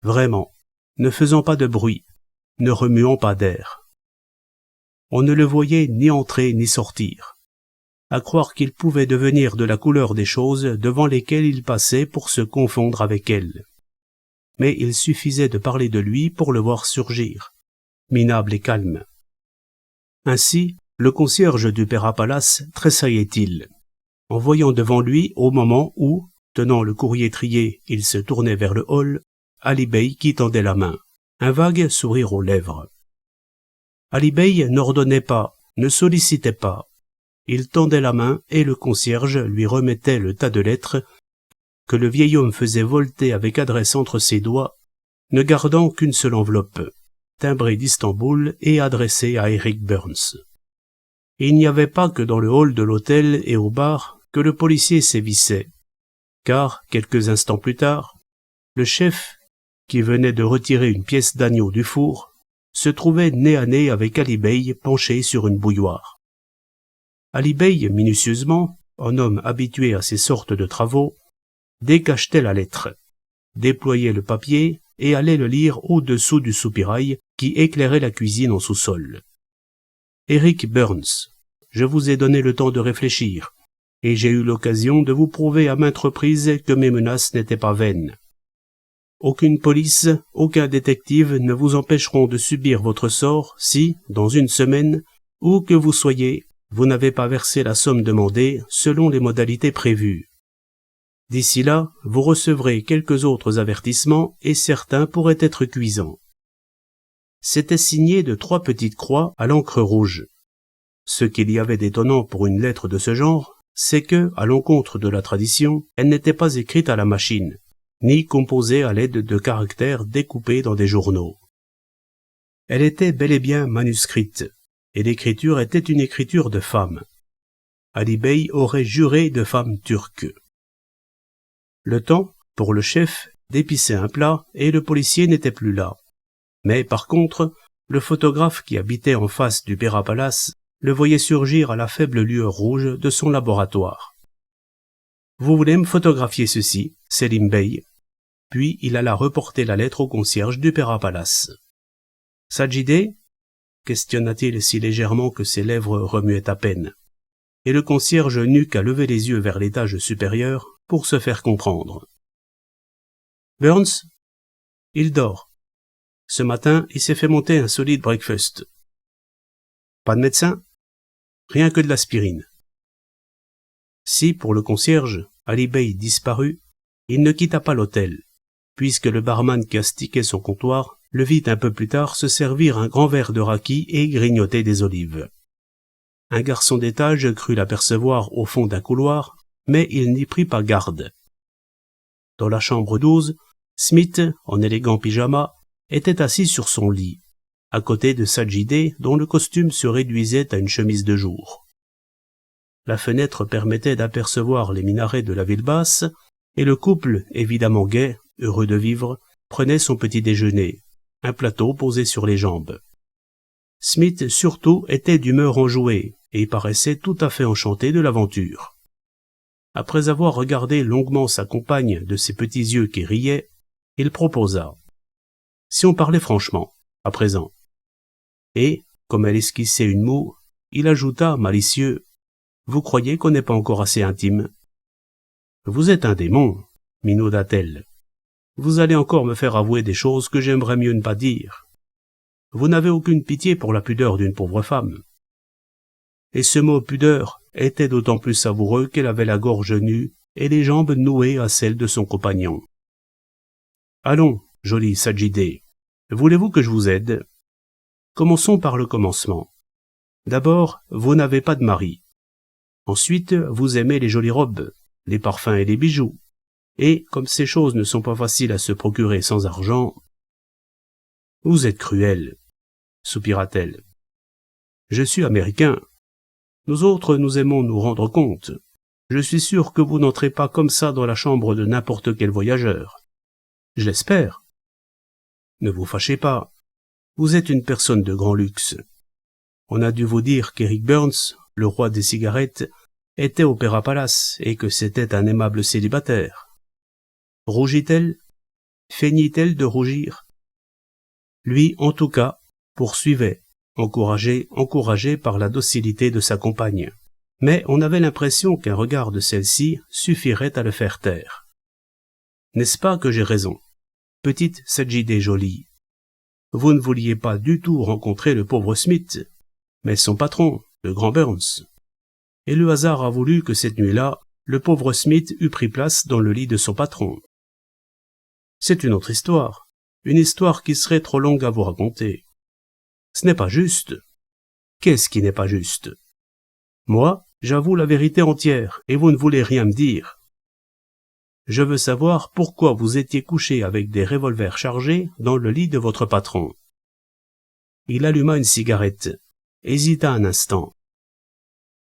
vraiment, ne faisant pas de bruit, ne remuant pas d'air. On ne le voyait ni entrer ni sortir, à croire qu'il pouvait devenir de la couleur des choses devant lesquelles il passait pour se confondre avec elles. Mais il suffisait de parler de lui pour le voir surgir, minable et calme. Ainsi, le concierge du Père Palace tressaillait-il, en voyant devant lui au moment où, tenant le courrier trié, il se tournait vers le hall, Ali Bey qui tendait la main, un vague sourire aux lèvres. Ali Bey n'ordonnait pas, ne sollicitait pas. Il tendait la main et le concierge lui remettait le tas de lettres que le vieil homme faisait volter avec adresse entre ses doigts, ne gardant qu'une seule enveloppe, timbrée d'Istanbul et adressée à Eric Burns. Il n'y avait pas que dans le hall de l'hôtel et au bar que le policier sévissait, car, quelques instants plus tard, le chef, qui venait de retirer une pièce d'agneau du four, se trouvait nez à nez avec Ali Bey penché sur une bouilloire. Ali Bey, minutieusement, en homme habitué à ces sortes de travaux, décachetait la lettre, déployait le papier et allait le lire au-dessous du soupirail qui éclairait la cuisine en sous-sol. « Eric Burns, je vous ai donné le temps de réfléchir, et j'ai eu l'occasion de vous prouver à maintes reprises que mes menaces n'étaient pas vaines. Aucune police, aucun détective ne vous empêcheront de subir votre sort si, dans une semaine, où que vous soyez, vous n'avez pas versé la somme demandée selon les modalités prévues. D'ici là, vous recevrez quelques autres avertissements et certains pourraient être cuisants. » C'était signé de 3 petites croix à l'encre rouge. Ce qu'il y avait d'étonnant pour une lettre de ce genre, c'est que, à l'encontre de la tradition, elle n'était pas écrite à la machine, ni composée à l'aide de caractères découpés dans des journaux. Elle était bel et bien manuscrite, et l'écriture était une écriture de femme. Ali Bey aurait juré de femme turque. Le temps, pour le chef, d'épicer un plat, et le policier n'était plus là. Mais par contre, le photographe qui habitait en face du Père Palace le voyait surgir à la faible lueur rouge de son laboratoire. « Vous voulez me photographier ceci, Selim Bey ?» Puis il alla reporter la lettre au concierge du Père Palace. « Sajidé ?» questionna-t-il si légèrement que ses lèvres remuaient à peine. Et le concierge n'eut qu'à lever les yeux vers l'étage supérieur pour se faire comprendre. « Burns ? Il dort, Ce matin, il s'est fait monter un solide breakfast. Pas de médecin? Rien que de l'aspirine. Si, pour le concierge, Ali Bey disparut, il ne quitta pas l'hôtel, puisque le barman qui astiquait son comptoir le vit un peu plus tard se servir un grand verre de raki et grignoter des olives. Un garçon d'étage crut l'apercevoir au fond d'un couloir, mais il n'y prit pas garde. Dans la chambre 12, Smith, en élégant pyjama, était assis sur son lit, à côté de Sajidé dont le costume se réduisait à une chemise de jour. La fenêtre permettait d'apercevoir les minarets de la ville basse, et le couple, évidemment gai, heureux de vivre, prenait son petit déjeuner, un plateau posé sur les jambes. Smith, surtout, était d'humeur enjouée, et paraissait tout à fait enchanté de l'aventure. Après avoir regardé longuement sa compagne de ses petits yeux qui riaient, il proposa. Si on parlait franchement, à présent. Et, comme elle esquissait une moue, il ajouta, malicieux, « Vous croyez qu'on n'est pas encore assez intime ?»« Vous êtes un démon, » minauda-t-elle. « Vous allez encore me faire avouer des choses que j'aimerais mieux ne pas dire. Vous n'avez aucune pitié pour la pudeur d'une pauvre femme. » Et ce mot pudeur était d'autant plus savoureux qu'elle avait la gorge nue et les jambes nouées à celles de son compagnon. « Allons, jolie Sajidé, voulez-vous que je vous aide? Commençons par le commencement. D'abord, vous n'avez pas de mari. Ensuite, vous aimez les jolies robes, les parfums et les bijoux. Et, comme ces choses ne sont pas faciles à se procurer sans argent... Vous êtes cruel, soupira-t-elle. Je suis américain. Nous autres, nous aimons nous rendre compte. Je suis sûr que vous n'entrez pas comme ça dans la chambre de n'importe quel voyageur. Je l'espère. Ne vous fâchez pas. Vous êtes une personne de grand luxe. On a dû vous dire qu'Eric Burns, le roi des cigarettes, était au Opéra Palace et que c'était un aimable célibataire. Rougit-elle? Feignit-elle de rougir? Lui, en tout cas, poursuivait, encouragé par la docilité de sa compagne. Mais on avait l'impression qu'un regard de celle-ci suffirait à le faire taire. N'est-ce pas que j'ai raison, petite Sajidé jolie? Vous ne vouliez pas du tout rencontrer le pauvre Smith, mais son patron, le grand Burns. Et le hasard a voulu que cette nuit-là, le pauvre Smith eût pris place dans le lit de son patron. C'est une autre histoire, une histoire qui serait trop longue à vous raconter. Ce n'est pas juste. Qu'est-ce qui n'est pas juste? Moi, j'avoue la vérité entière, et vous ne voulez rien me dire. Je veux savoir pourquoi vous étiez couché avec des revolvers chargés dans le lit de votre patron. Il alluma une cigarette, hésita un instant.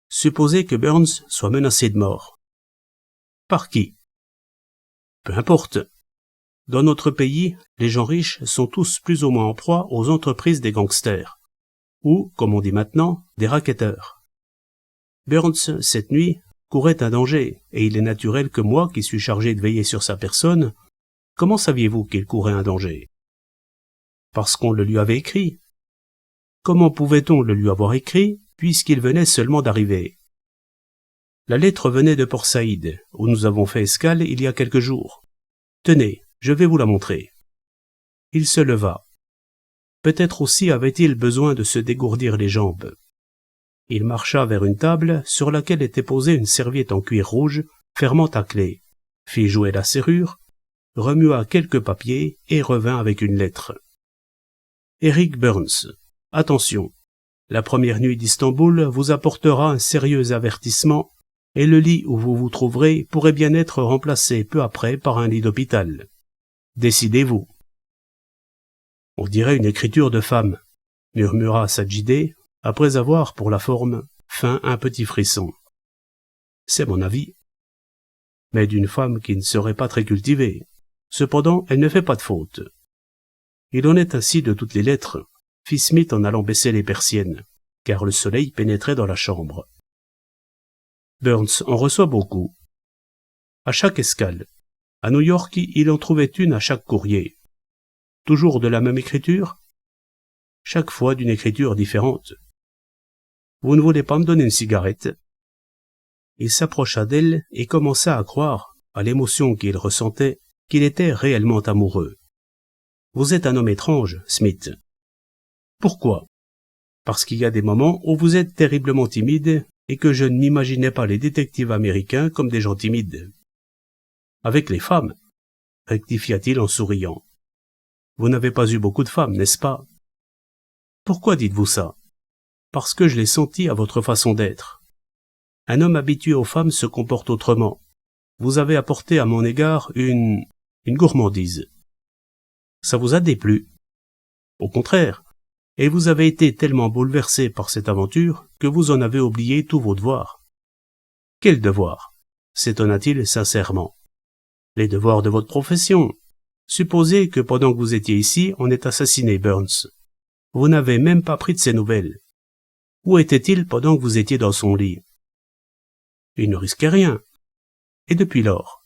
Supposez que Burns soit menacé de mort. Par qui? Peu importe. Dans notre pays, les gens riches sont tous plus ou moins en proie aux entreprises des gangsters, ou, comme on dit maintenant, des racketteurs. Burns, cette nuit, courait un danger, et il est naturel que moi, qui suis chargé de veiller sur sa personne, comment saviez-vous qu'il courait un danger? Parce qu'on le lui avait écrit. Comment pouvait-on le lui avoir écrit, puisqu'il venait seulement d'arriver? La lettre venait de Port Saïd, où nous avons fait escale il y a quelques jours. Tenez, je vais vous la montrer. Il se leva. Peut-être aussi avait-il besoin de se dégourdir les jambes. Il marcha vers une table sur laquelle était posée une serviette en cuir rouge, fermant à clé, fit jouer la serrure, remua quelques papiers et revint avec une lettre. Eric Burns, attention, la première nuit d'Istanbul vous apportera un sérieux avertissement et le lit où vous vous trouverez pourrait bien être remplacé peu après par un lit d'hôpital. Décidez-vous. On dirait une écriture de femme, murmura Sajidé, après avoir, pour la forme, feint un petit frisson. C'est mon avis. Mais d'une femme qui ne serait pas très cultivée. Cependant, elle ne fait pas de faute. Il en est ainsi de toutes les lettres, fit Smith en allant baisser les persiennes, car le soleil pénétrait dans la chambre. Burns en reçoit beaucoup. À chaque escale. À New York, il en trouvait une à chaque courrier. Toujours de la même écriture? Chaque fois d'une écriture différente. Vous ne voulez pas me donner une cigarette? Il s'approcha d'elle et commença à croire, à l'émotion qu'il ressentait, qu'il était réellement amoureux. Vous êtes un homme étrange, Smith. Pourquoi? Parce qu'il y a des moments où vous êtes terriblement timide et que je ne m'imaginais pas les détectives américains comme des gens timides. Avec les femmes, rectifia-t-il en souriant. Vous n'avez pas eu beaucoup de femmes, n'est-ce pas? Pourquoi dites-vous ça? Parce que je l'ai senti à votre façon d'être. Un homme habitué aux femmes se comporte autrement. Vous avez apporté à mon égard une gourmandise. Ça vous a déplu? Au contraire. Et vous avez été tellement bouleversé par cette aventure que vous en avez oublié tous vos devoirs. Quels devoirs? S'étonna-t-il sincèrement. Les devoirs de votre profession. Supposez que pendant que vous étiez ici, on ait assassiné Burns. Vous n'avez même pas pris de ses nouvelles. Où était-il pendant que vous étiez dans son lit? Il ne risquait rien. Et depuis lors?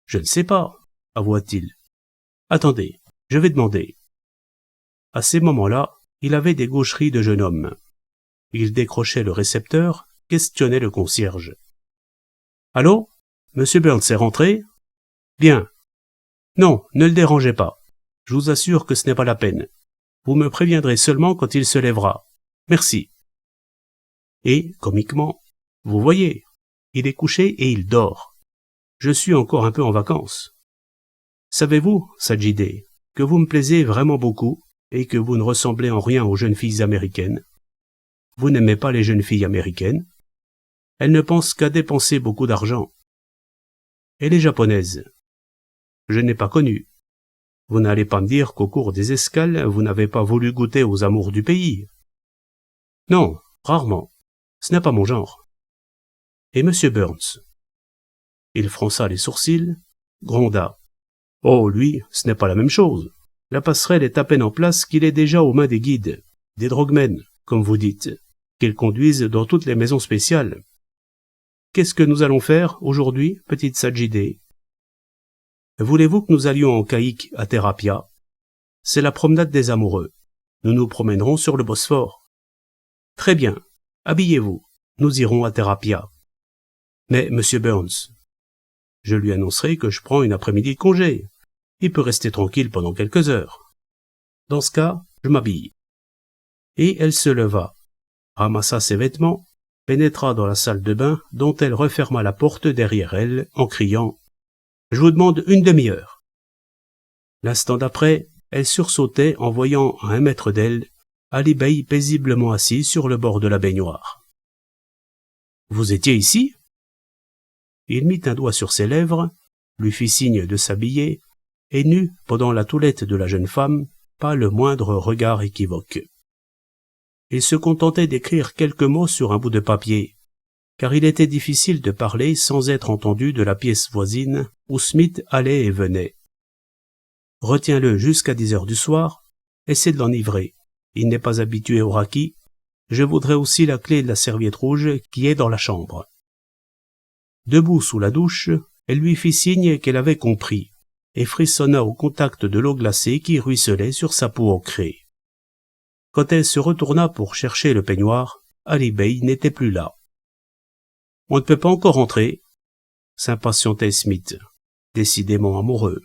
Je ne sais pas, avoua-t-il. Attendez, je vais demander. À ces moments-là, il avait des gaucheries de jeune homme. Il décrochait le récepteur, questionnait le concierge. « Allô? Monsieur Burns est rentré? Bien. Non, ne le dérangez pas. Je vous assure que ce n'est pas la peine. Vous me préviendrez seulement quand il se lèvera. Merci. » Et, comiquement, « Vous voyez, il est couché et il dort. Je suis encore un peu en vacances. Savez-vous, Sajidé, que vous me plaisez vraiment beaucoup et que vous ne ressemblez en rien aux jeunes filles américaines. Vous n'aimez pas les jeunes filles américaines. Elles ne pensent qu'à dépenser beaucoup d'argent. Et les japonaises? Je n'ai pas connu. Vous n'allez pas me dire qu'au cours des escales, vous n'avez pas voulu goûter aux amours du pays. Non, rarement. Ce n'est pas mon genre. Et Monsieur Burns? Il fronça les sourcils, gronda. Oh, lui, ce n'est pas la même chose. La passerelle est à peine en place qu'il est déjà aux mains des guides, des drogmen, comme vous dites, qu'ils conduisent dans toutes les maisons spéciales. Qu'est-ce que nous allons faire aujourd'hui, petite Sajidé? Voulez-vous que nous allions en caïque à Thérapia? C'est la promenade des amoureux. Nous nous promènerons sur le Bosphore. Très bien. Habillez-vous. Nous irons à Thérapia. Mais, Monsieur Burns, je lui annoncerai que je prends une après-midi de congé. Il peut rester tranquille pendant quelques heures. Dans ce cas, je m'habille. Et elle se leva, ramassa ses vêtements, pénétra dans la salle de bain dont elle referma la porte derrière elle en criant « Je vous demande une demi-heure ». L'instant d'après, elle sursautait en voyant à 1 mètre d'elle Ali Bey paisiblement assis sur le bord de la baignoire. « Vous étiez ici ?» Il mit un doigt sur ses lèvres, lui fit signe de s'habiller, et n'eut, pendant la toilette de la jeune femme, pas le moindre regard équivoque. Il se contentait d'écrire quelques mots sur un bout de papier, car il était difficile de parler sans être entendu de la pièce voisine où Smith allait et venait. « Retiens-le jusqu'à 10 heures du soir, essaie de l'enivrer. Il n'est pas habitué au raki. Je voudrais aussi la clé de la serviette rouge qui est dans la chambre. » Debout sous la douche, elle lui fit signe qu'elle avait compris, et frissonna au contact de l'eau glacée qui ruisselait sur sa peau ocrée. Quand elle se retourna pour chercher le peignoir, Ali Bey n'était plus là. « On ne peut pas encore entrer » s'impatientait Smith, décidément amoureux.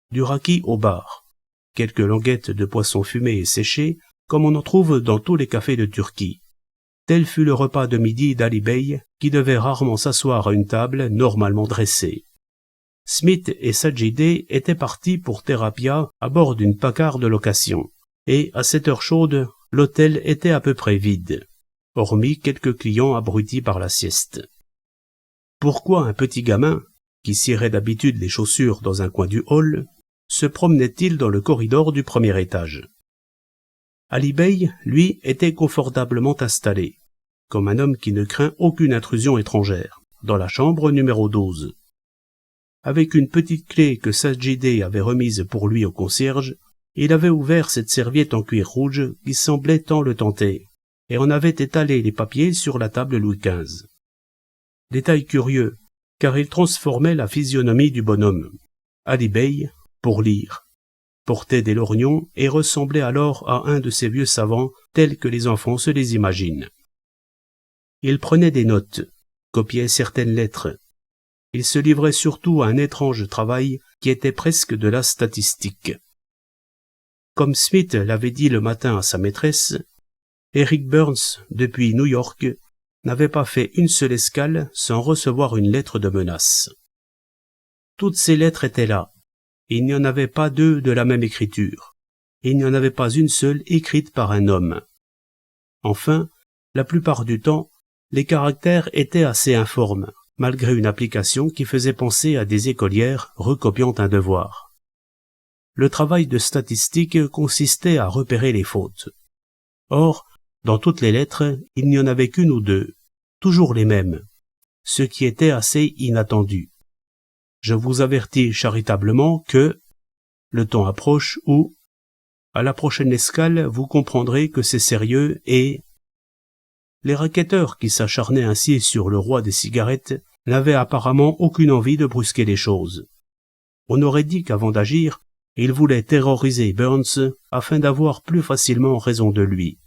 Du raki au bar, quelques languettes de poisson fumé et séché, comme on en trouve dans tous les cafés de Turquie. Tel fut le repas de midi d'Ali Bey, qui devait rarement s'asseoir à une table normalement dressée. Smith et Sajidé étaient partis pour Thérapia à bord d'une Packard de location, et à cette heure chaude, l'hôtel était à peu près vide, hormis quelques clients abrutis par la sieste. Pourquoi un petit gamin, qui cirait d'habitude les chaussures dans un coin du hall, se promenait-il dans le corridor du premier étage? Ali Bey, lui, était confortablement installé, comme un homme qui ne craint aucune intrusion étrangère, dans la chambre numéro 12. Avec une petite clé que Sajidé avait remise pour lui au concierge, il avait ouvert cette serviette en cuir rouge qui semblait tant le tenter, et en avait étalé les papiers sur la table Louis XV. Détail curieux, car il transformait la physionomie du bonhomme. Ali Bey, pour lire, portait des lorgnons et ressemblait alors à un de ces vieux savants tels que les enfants se les imaginent. Il prenait des notes, copiait certaines lettres. Il se livrait surtout à un étrange travail qui était presque de la statistique. Comme Smith l'avait dit le matin à sa maîtresse, Eric Burns, depuis New York, n'avait pas fait une seule escale sans recevoir une lettre de menace. Toutes ces lettres étaient là. Il n'y en avait pas deux de la même écriture. Il n'y en avait pas une seule écrite par un homme. Enfin, la plupart du temps, les caractères étaient assez informes, malgré une application qui faisait penser à des écolières recopiant un devoir. Le travail de statistique consistait à repérer les fautes. Or, dans toutes les lettres, il n'y en avait qu'une ou deux, toujours les mêmes, ce qui était assez inattendu. Je vous avertis charitablement que le temps approche où, à la prochaine escale, vous comprendrez que c'est sérieux et... Les racketteurs qui s'acharnaient ainsi sur le roi des cigarettes n'avaient apparemment aucune envie de brusquer les choses. On aurait dit qu'avant d'agir, ils voulaient terroriser Burns afin d'avoir plus facilement raison de lui.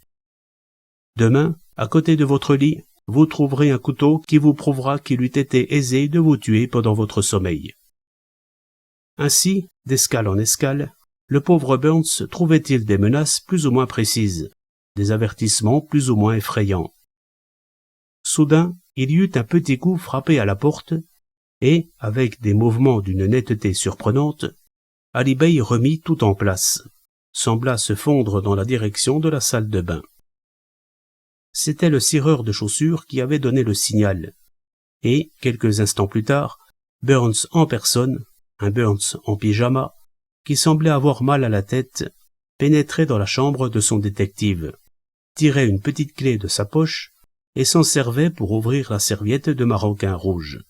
Demain, à côté de votre lit, vous trouverez un couteau qui vous prouvera qu'il eût été aisé de vous tuer pendant votre sommeil. Ainsi, d'escale en escale, le pauvre Burns trouvait-il des menaces plus ou moins précises, des avertissements plus ou moins effrayants. Soudain, il y eut un petit coup frappé à la porte, et, avec des mouvements d'une netteté surprenante, Ali Bey remit tout en place, sembla se fondre dans la direction de la salle de bain. C'était le cireur de chaussures qui avait donné le signal, et, quelques instants plus tard, Burns en personne, un Burns en pyjama, qui semblait avoir mal à la tête, pénétrait dans la chambre de son détective, tirait une petite clé de sa poche et s'en servait pour ouvrir la serviette de maroquin rouge.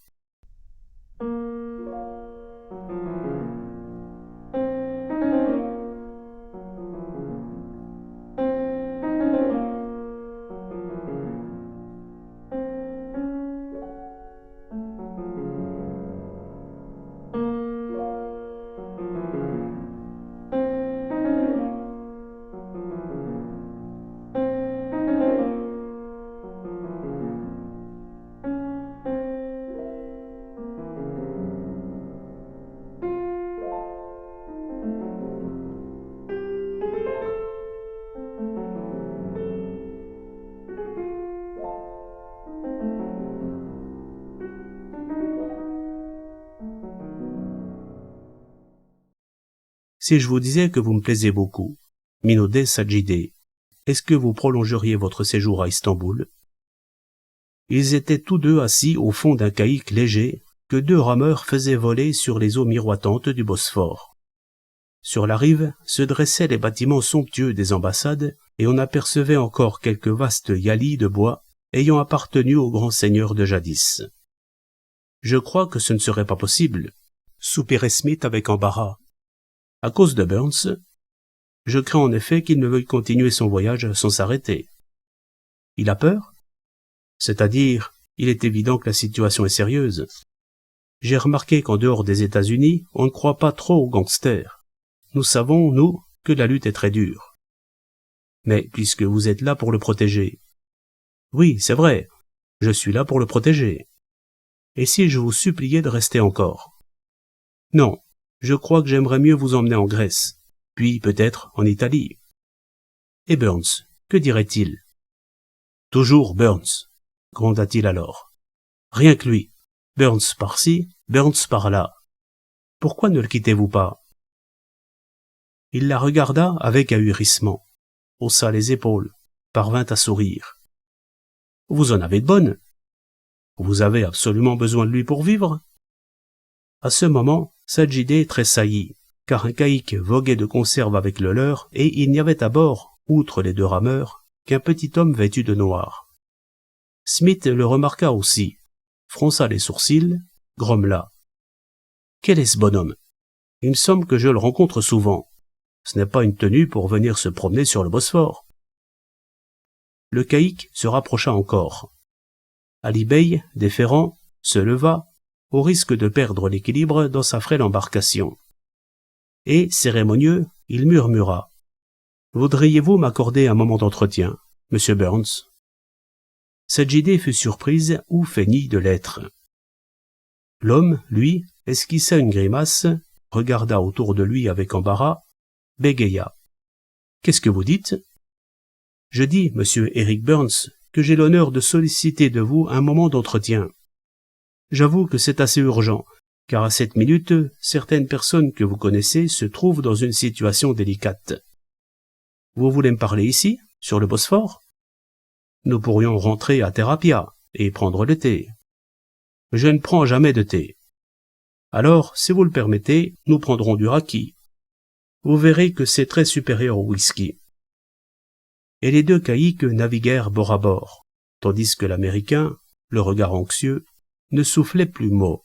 Si je vous disais que vous me plaisez beaucoup, minaudait Sajidé, est-ce que vous prolongeriez votre séjour à Istanbul? Ils étaient tous deux assis au fond d'un caïque léger que deux rameurs faisaient voler sur les eaux miroitantes du Bosphore. Sur la rive se dressaient les bâtiments somptueux des ambassades et on apercevait encore quelques vastes yalis de bois ayant appartenu aux grands seigneurs de jadis. Je crois que ce ne serait pas possible, soupirait Smith avec embarras. À cause de Burns, je crains en effet qu'il ne veuille continuer son voyage sans s'arrêter. Il a peur? C'est-à-dire, il est évident que la situation est sérieuse. J'ai remarqué qu'en dehors des États-Unis, on ne croit pas trop aux gangsters. Nous savons, nous, que la lutte est très dure. Mais puisque vous êtes là pour le protéger. Oui, c'est vrai, je suis là pour le protéger. Et si je vous suppliais de rester encore? Non. Je crois que j'aimerais mieux vous emmener en Grèce, puis peut-être en Italie. Et Burns, que dirait-il? Toujours Burns, gronda-t-il alors. Rien que lui. Burns par-ci, Burns par-là. Pourquoi ne le quittez-vous pas? Il la regarda avec ahurissement, haussa les épaules, parvint à sourire. Vous en avez de bonnes. Vous avez absolument besoin de lui pour vivre? À ce moment, Sajidé tressaillit, car un caïque voguait de conserve avec le leur, et il n'y avait à bord outre les deux rameurs, qu'un petit homme vêtu de noir. Smith le remarqua aussi, fronça les sourcils, grommela. « Quel est ce bonhomme? Il me semble que je le rencontre souvent. Ce n'est pas une tenue pour venir se promener sur le Bosphore. » Le caïque se rapprocha encore. Ali Bey, déférent, se leva, au risque de perdre l'équilibre dans sa frêle embarcation. Et, cérémonieux, il murmura. « Voudriez-vous m'accorder un moment d'entretien, Monsieur Burns ?» Cette idée fut surprise ou feignit de l'être. L'homme, lui, esquissa une grimace, regarda autour de lui avec embarras, bégaya. « Qu'est-ce que vous dites ?»« Je dis, Monsieur Eric Burns, que j'ai l'honneur de solliciter de vous un moment d'entretien. J'avoue que c'est assez urgent, car à cette minute, certaines personnes que vous connaissez se trouvent dans une situation délicate. Vous voulez me parler ici, sur le Bosphore? Nous pourrions rentrer à Therapia et prendre le thé. Je ne prends jamais de thé. Alors, si vous le permettez, nous prendrons du raki. Vous verrez que c'est très supérieur au whisky. » Et les deux caïques naviguèrent bord à bord, tandis que l'Américain, le regard anxieux, ne soufflait plus mot.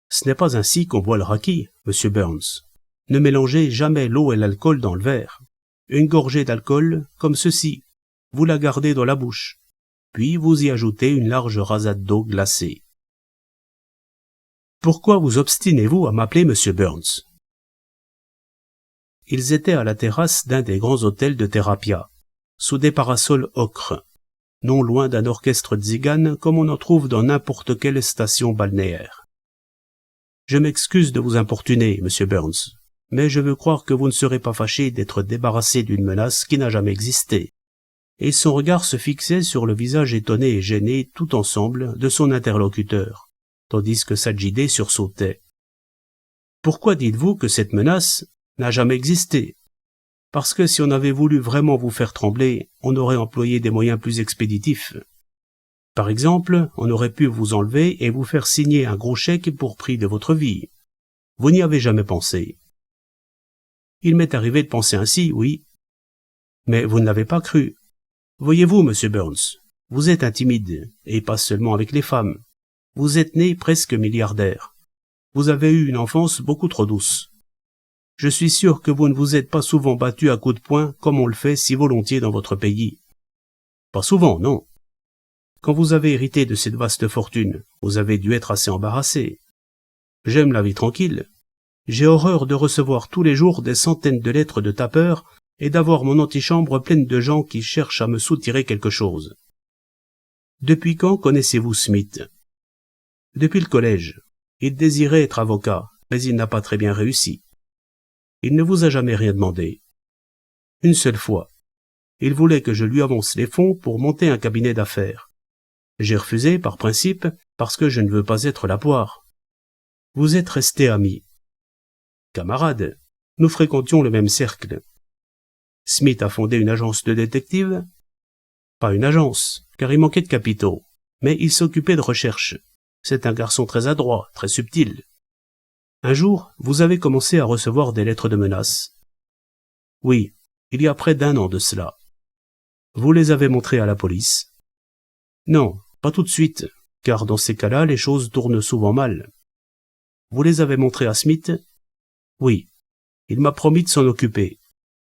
Ce n'est pas ainsi qu'on boit le raki, Monsieur Burns. Ne mélangez jamais l'eau et l'alcool dans le verre. Une gorgée d'alcool, comme ceci, vous la gardez dans la bouche, puis vous y ajoutez une large rasade d'eau glacée. Pourquoi vous obstinez-vous à m'appeler Monsieur Burns? Ils étaient à la terrasse d'un des grands hôtels de Therapia, sous des parasols ocre, non loin d'un orchestre tzigane comme on en trouve dans n'importe quelle station balnéaire. Je m'excuse de vous importuner, Monsieur Burns, mais je veux croire que vous ne serez pas fâché d'être débarrassé d'une menace qui n'a jamais existé. Et son regard se fixait sur le visage étonné et gêné tout ensemble de son interlocuteur, tandis que Sajidé sursautait. Pourquoi dites-vous que cette menace n'a jamais existé? Parce que si on avait voulu vraiment vous faire trembler, on aurait employé des moyens plus expéditifs. Par exemple, on aurait pu vous enlever et vous faire signer un gros chèque pour prix de votre vie. Vous n'y avez jamais pensé. Il m'est arrivé de penser ainsi, oui. Mais vous ne l'avez pas cru. Voyez-vous, Monsieur Burns, vous êtes intimide, et pas seulement avec les femmes. Vous êtes né presque milliardaire. Vous avez eu une enfance beaucoup trop douce. Je suis sûr que vous ne vous êtes pas souvent battu à coups de poing comme on le fait si volontiers dans votre pays. Pas souvent, non. Quand vous avez hérité de cette vaste fortune, vous avez dû être assez embarrassé. J'aime la vie tranquille. J'ai horreur de recevoir tous les jours des centaines de lettres de tapeurs et d'avoir mon antichambre pleine de gens qui cherchent à me soutirer quelque chose. Depuis quand connaissez-vous Smith? Depuis le collège. Il désirait être avocat, mais il n'a pas très bien réussi. Il ne vous a jamais rien demandé. Une seule fois. Il voulait que je lui avance les fonds pour monter un cabinet d'affaires. J'ai refusé par principe parce que je ne veux pas être la poire. Vous êtes restés amis. Camarades, nous fréquentions le même cercle. Smith a fondé une agence de détectives? Pas une agence, car il manquait de capitaux, mais il s'occupait de recherche. C'est un garçon très adroit, très subtil. Un jour, vous avez commencé à recevoir des lettres de menaces. Oui, il y a près d'1 an de cela. Vous les avez montrées à la police? Non, pas tout de suite, car dans ces cas-là, les choses tournent souvent mal. Vous les avez montrées à Smith? Oui. Il m'a promis de s'en occuper.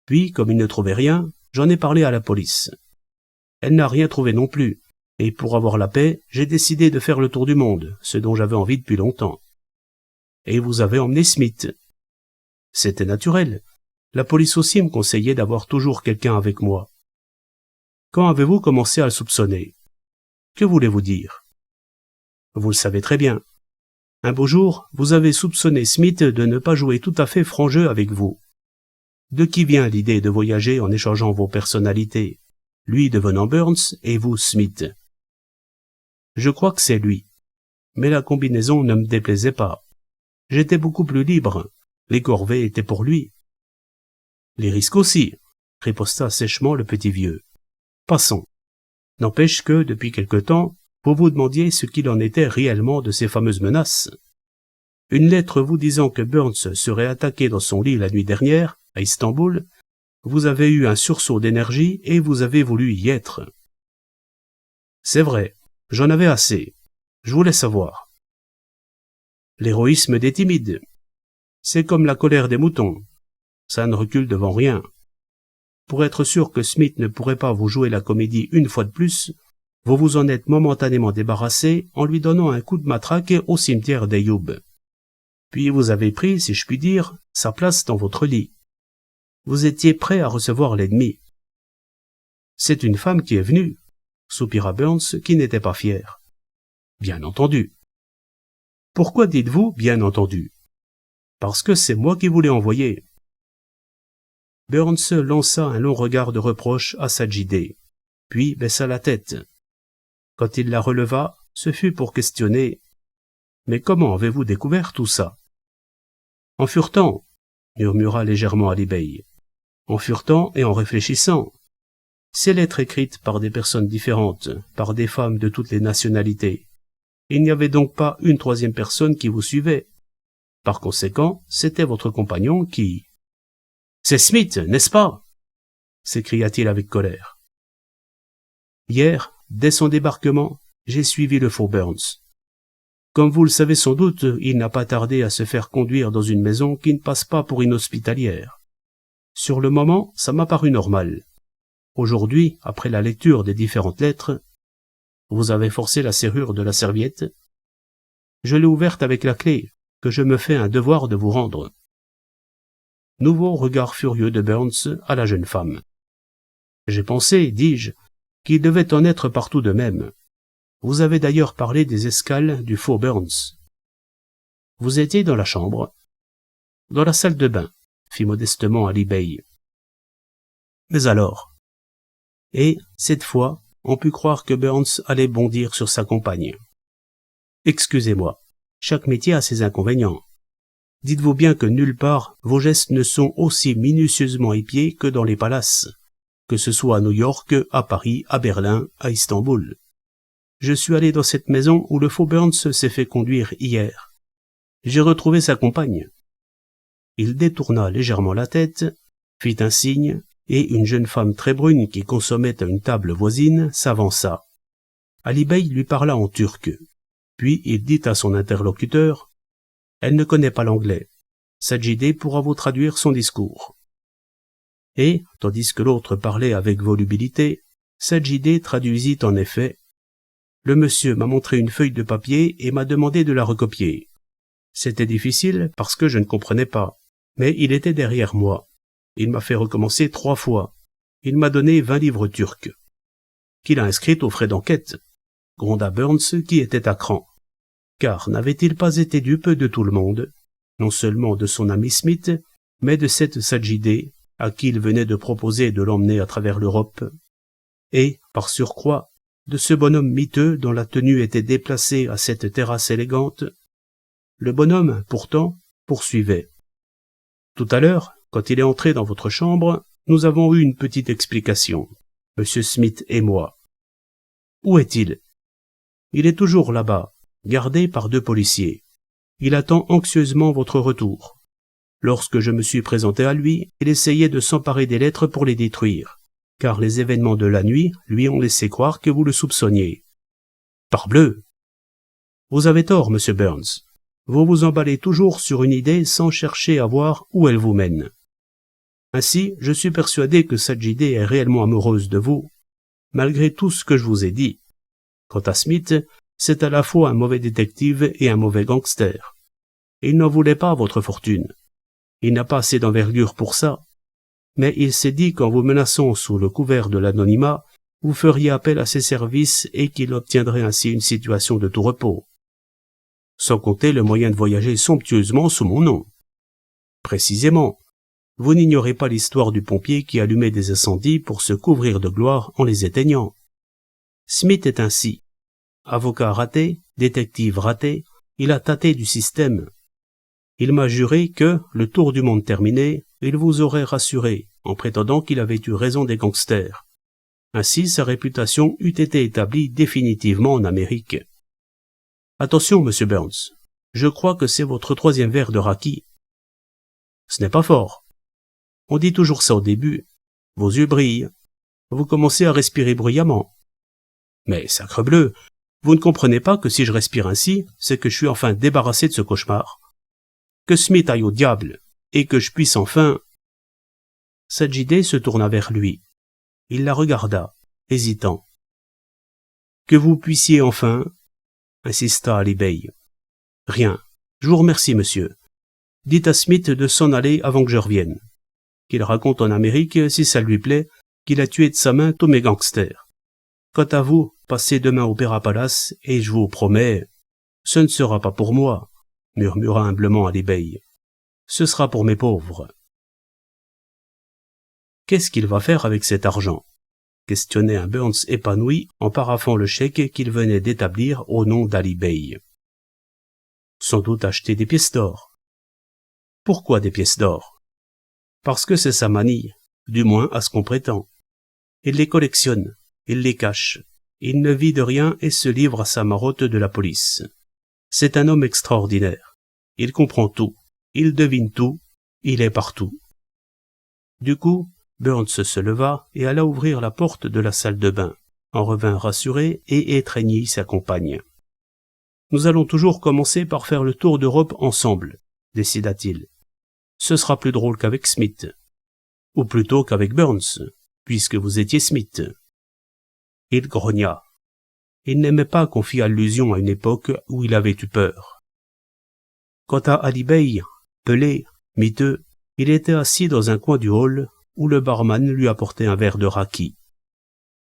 Puis, comme il ne trouvait rien, j'en ai parlé à la police. Elle n'a rien trouvé non plus, et pour avoir la paix, j'ai décidé de faire le tour du monde, ce dont j'avais envie depuis longtemps. Et vous avez emmené Smith. C'était naturel. La police aussi me conseillait d'avoir toujours quelqu'un avec moi. Quand avez-vous commencé à le soupçonner? Que voulez-vous dire? Vous le savez très bien. Un beau jour, vous avez soupçonné Smith de ne pas jouer tout à fait franc jeu avec vous. De qui vient l'idée de voyager en échangeant vos personnalités, lui devenant Burns et vous Smith? Je crois que c'est lui. Mais la combinaison ne me déplaisait pas. J'étais beaucoup plus libre. Les corvées étaient pour lui. Les risques aussi, riposta sèchement le petit vieux. Passons. N'empêche que, depuis quelque temps, vous vous demandiez ce qu'il en était réellement de ces fameuses menaces. Une lettre vous disant que Burns serait attaqué dans son lit la nuit dernière, à Istanbul, vous avez eu un sursaut d'énergie et vous avez voulu y être. C'est vrai, j'en avais assez. Je voulais savoir. L'héroïsme des timides. C'est comme la colère des moutons. Ça ne recule devant rien. Pour être sûr que Smith ne pourrait pas vous jouer la comédie une fois de plus, vous vous en êtes momentanément débarrassé en lui donnant un coup de matraque au cimetière d'Ayoub. Puis vous avez pris, si je puis dire, sa place dans votre lit. Vous étiez prêt à recevoir l'ennemi. C'est une femme qui est venue, soupira Burns, qui n'était pas fier. Bien entendu. Pourquoi dites-vous bien entendu? Parce que c'est moi qui vous l'ai envoyé. Burns lança un long regard de reproche à Sajidé, puis baissa la tête. Quand il la releva, ce fut pour questionner. Mais comment avez-vous découvert tout ça? En furetant, murmura légèrement Ali Bey. En furetant et en réfléchissant. Ces lettres écrites par des personnes différentes, par des femmes de toutes les nationalités. Il n'y avait donc pas une troisième personne qui vous suivait. Par conséquent, c'était votre compagnon qui... C'est Smith, n'est-ce pas? S'écria-t-il avec colère. Hier, dès son débarquement, j'ai suivi le faux Burns. Comme vous le savez sans doute, il n'a pas tardé à se faire conduire dans une maison qui ne passe pas pour inhospitalière. Sur le moment, ça m'a paru normal. Aujourd'hui, après la lecture des différentes lettres, vous avez forcé la serrure de la serviette. Je l'ai ouverte avec la clé, que je me fais un devoir de vous rendre. Nouveau regard furieux de Burns à la jeune femme. J'ai pensé, dis-je, qu'il devait en être partout de même. Vous avez d'ailleurs parlé des escales du faux Burns. Vous étiez dans la chambre. Dans la salle de bain, fit modestement Ali Bey. Mais alors? Et, cette fois, on put croire que Burns allait bondir sur sa compagne. Excusez-moi, chaque métier a ses inconvénients. Dites-vous bien que nulle part vos gestes ne sont aussi minutieusement épiés que dans les palaces, que ce soit à New York, à Paris, à Berlin, à Istanbul. Je suis allé dans cette maison où le faux Burns s'est fait conduire hier. J'ai retrouvé sa compagne. Il détourna légèrement la tête, fit un signe, et une jeune femme très brune qui consommait à une table voisine s'avança. Ali Bey lui parla en turc. Puis il dit à son interlocuteur « Elle ne connaît pas l'anglais. Sajidé pourra vous traduire son discours. » Et, tandis que l'autre parlait avec volubilité, Sajidé traduisit en effet. Le monsieur m'a montré une feuille de papier et m'a demandé de la recopier. C'était difficile parce que je ne comprenais pas, mais il était derrière moi. Il m'a fait recommencer 3 fois. Il m'a donné 20 livres turcs. Qu'il a inscrite aux frais d'enquête, gronda Burns qui était à cran. Car n'avait-il pas été dupe de tout le monde, non seulement de son ami Smith, mais de cette Sajidé, à qui il venait de proposer de l'emmener à travers l'Europe, et, par surcroît, de ce bonhomme miteux dont la tenue était déplacée à cette terrasse élégante. Le bonhomme, pourtant, poursuivait. Tout à l'heure, quand il est entré dans votre chambre, nous avons eu une petite explication, Monsieur Smith et moi. Où est-il? Il est toujours là-bas, gardé par 2 policiers. Il attend anxieusement votre retour. Lorsque je me suis présenté à lui, il essayait de s'emparer des lettres pour les détruire, car les événements de la nuit lui ont laissé croire que vous le soupçonniez. Parbleu! Vous avez tort, monsieur Burns. Vous vous emballez toujours sur une idée sans chercher à voir où elle vous mène. Ainsi, je suis persuadé que Sajidé est réellement amoureuse de vous, malgré tout ce que je vous ai dit. Quant à Smith, c'est à la fois un mauvais détective et un mauvais gangster. Il n'en voulait pas votre fortune. Il n'a pas assez d'envergure pour ça. Mais il s'est dit qu'en vous menaçant sous le couvert de l'anonymat, vous feriez appel à ses services et qu'il obtiendrait ainsi une situation de tout repos. Sans compter le moyen de voyager somptueusement sous mon nom. Précisément. Vous n'ignorez pas l'histoire du pompier qui allumait des incendies pour se couvrir de gloire en les éteignant. Smith est ainsi. Avocat raté, détective raté, il a tâté du système. Il m'a juré que, le tour du monde terminé, il vous aurait rassuré, en prétendant qu'il avait eu raison des gangsters. Ainsi, sa réputation eût été établie définitivement en Amérique. Attention, monsieur Burns, je crois que c'est votre 3e verre de raki. Ce n'est pas fort. On dit toujours ça au début. Vos yeux brillent. Vous commencez à respirer bruyamment. Mais, sacrebleu, vous ne comprenez pas que si je respire ainsi, c'est que je suis enfin débarrassé de ce cauchemar. Que Smith aille au diable, et que je puisse enfin... Sajidé se tourna vers lui. Il la regarda, hésitant. Que vous puissiez enfin... insista Ali Bey. Rien. Je vous remercie, monsieur. Dites à Smith de s'en aller avant que je revienne. Qu'il raconte en Amérique, si ça lui plaît, qu'il a tué de sa main tous mes gangsters. Quant à vous, passez demain au Opéra Palace, et je vous promets... Ce ne sera pas pour moi, murmura humblement Ali Bey. Ce sera pour mes pauvres. Qu'est-ce qu'il va faire avec cet argent? Questionnait un Burns épanoui en paraphant le chèque qu'il venait d'établir au nom d'Ali Bey. Sans doute acheter des pièces d'or. Pourquoi des pièces d'or? Parce que c'est sa manie, du moins à ce qu'on prétend. Il les collectionne, il les cache, il ne vit de rien et se livre à sa marotte de la police. C'est un homme extraordinaire. Il comprend tout, il devine tout, il est partout. Du coup, Burns se leva et alla ouvrir la porte de la salle de bain, en revint rassuré et étreignit sa compagne. « Nous allons toujours commencer par faire le tour d'Europe ensemble, décida-t-il. Ce sera plus drôle qu'avec Smith. Ou plutôt qu'avec Burns, puisque vous étiez Smith. » Il grogna. Il n'aimait pas qu'on fît allusion à une époque où il avait eu peur. Quant à Ali Bey, pelé, miteux, il était assis dans un coin du hall où le barman lui apportait un verre de raki.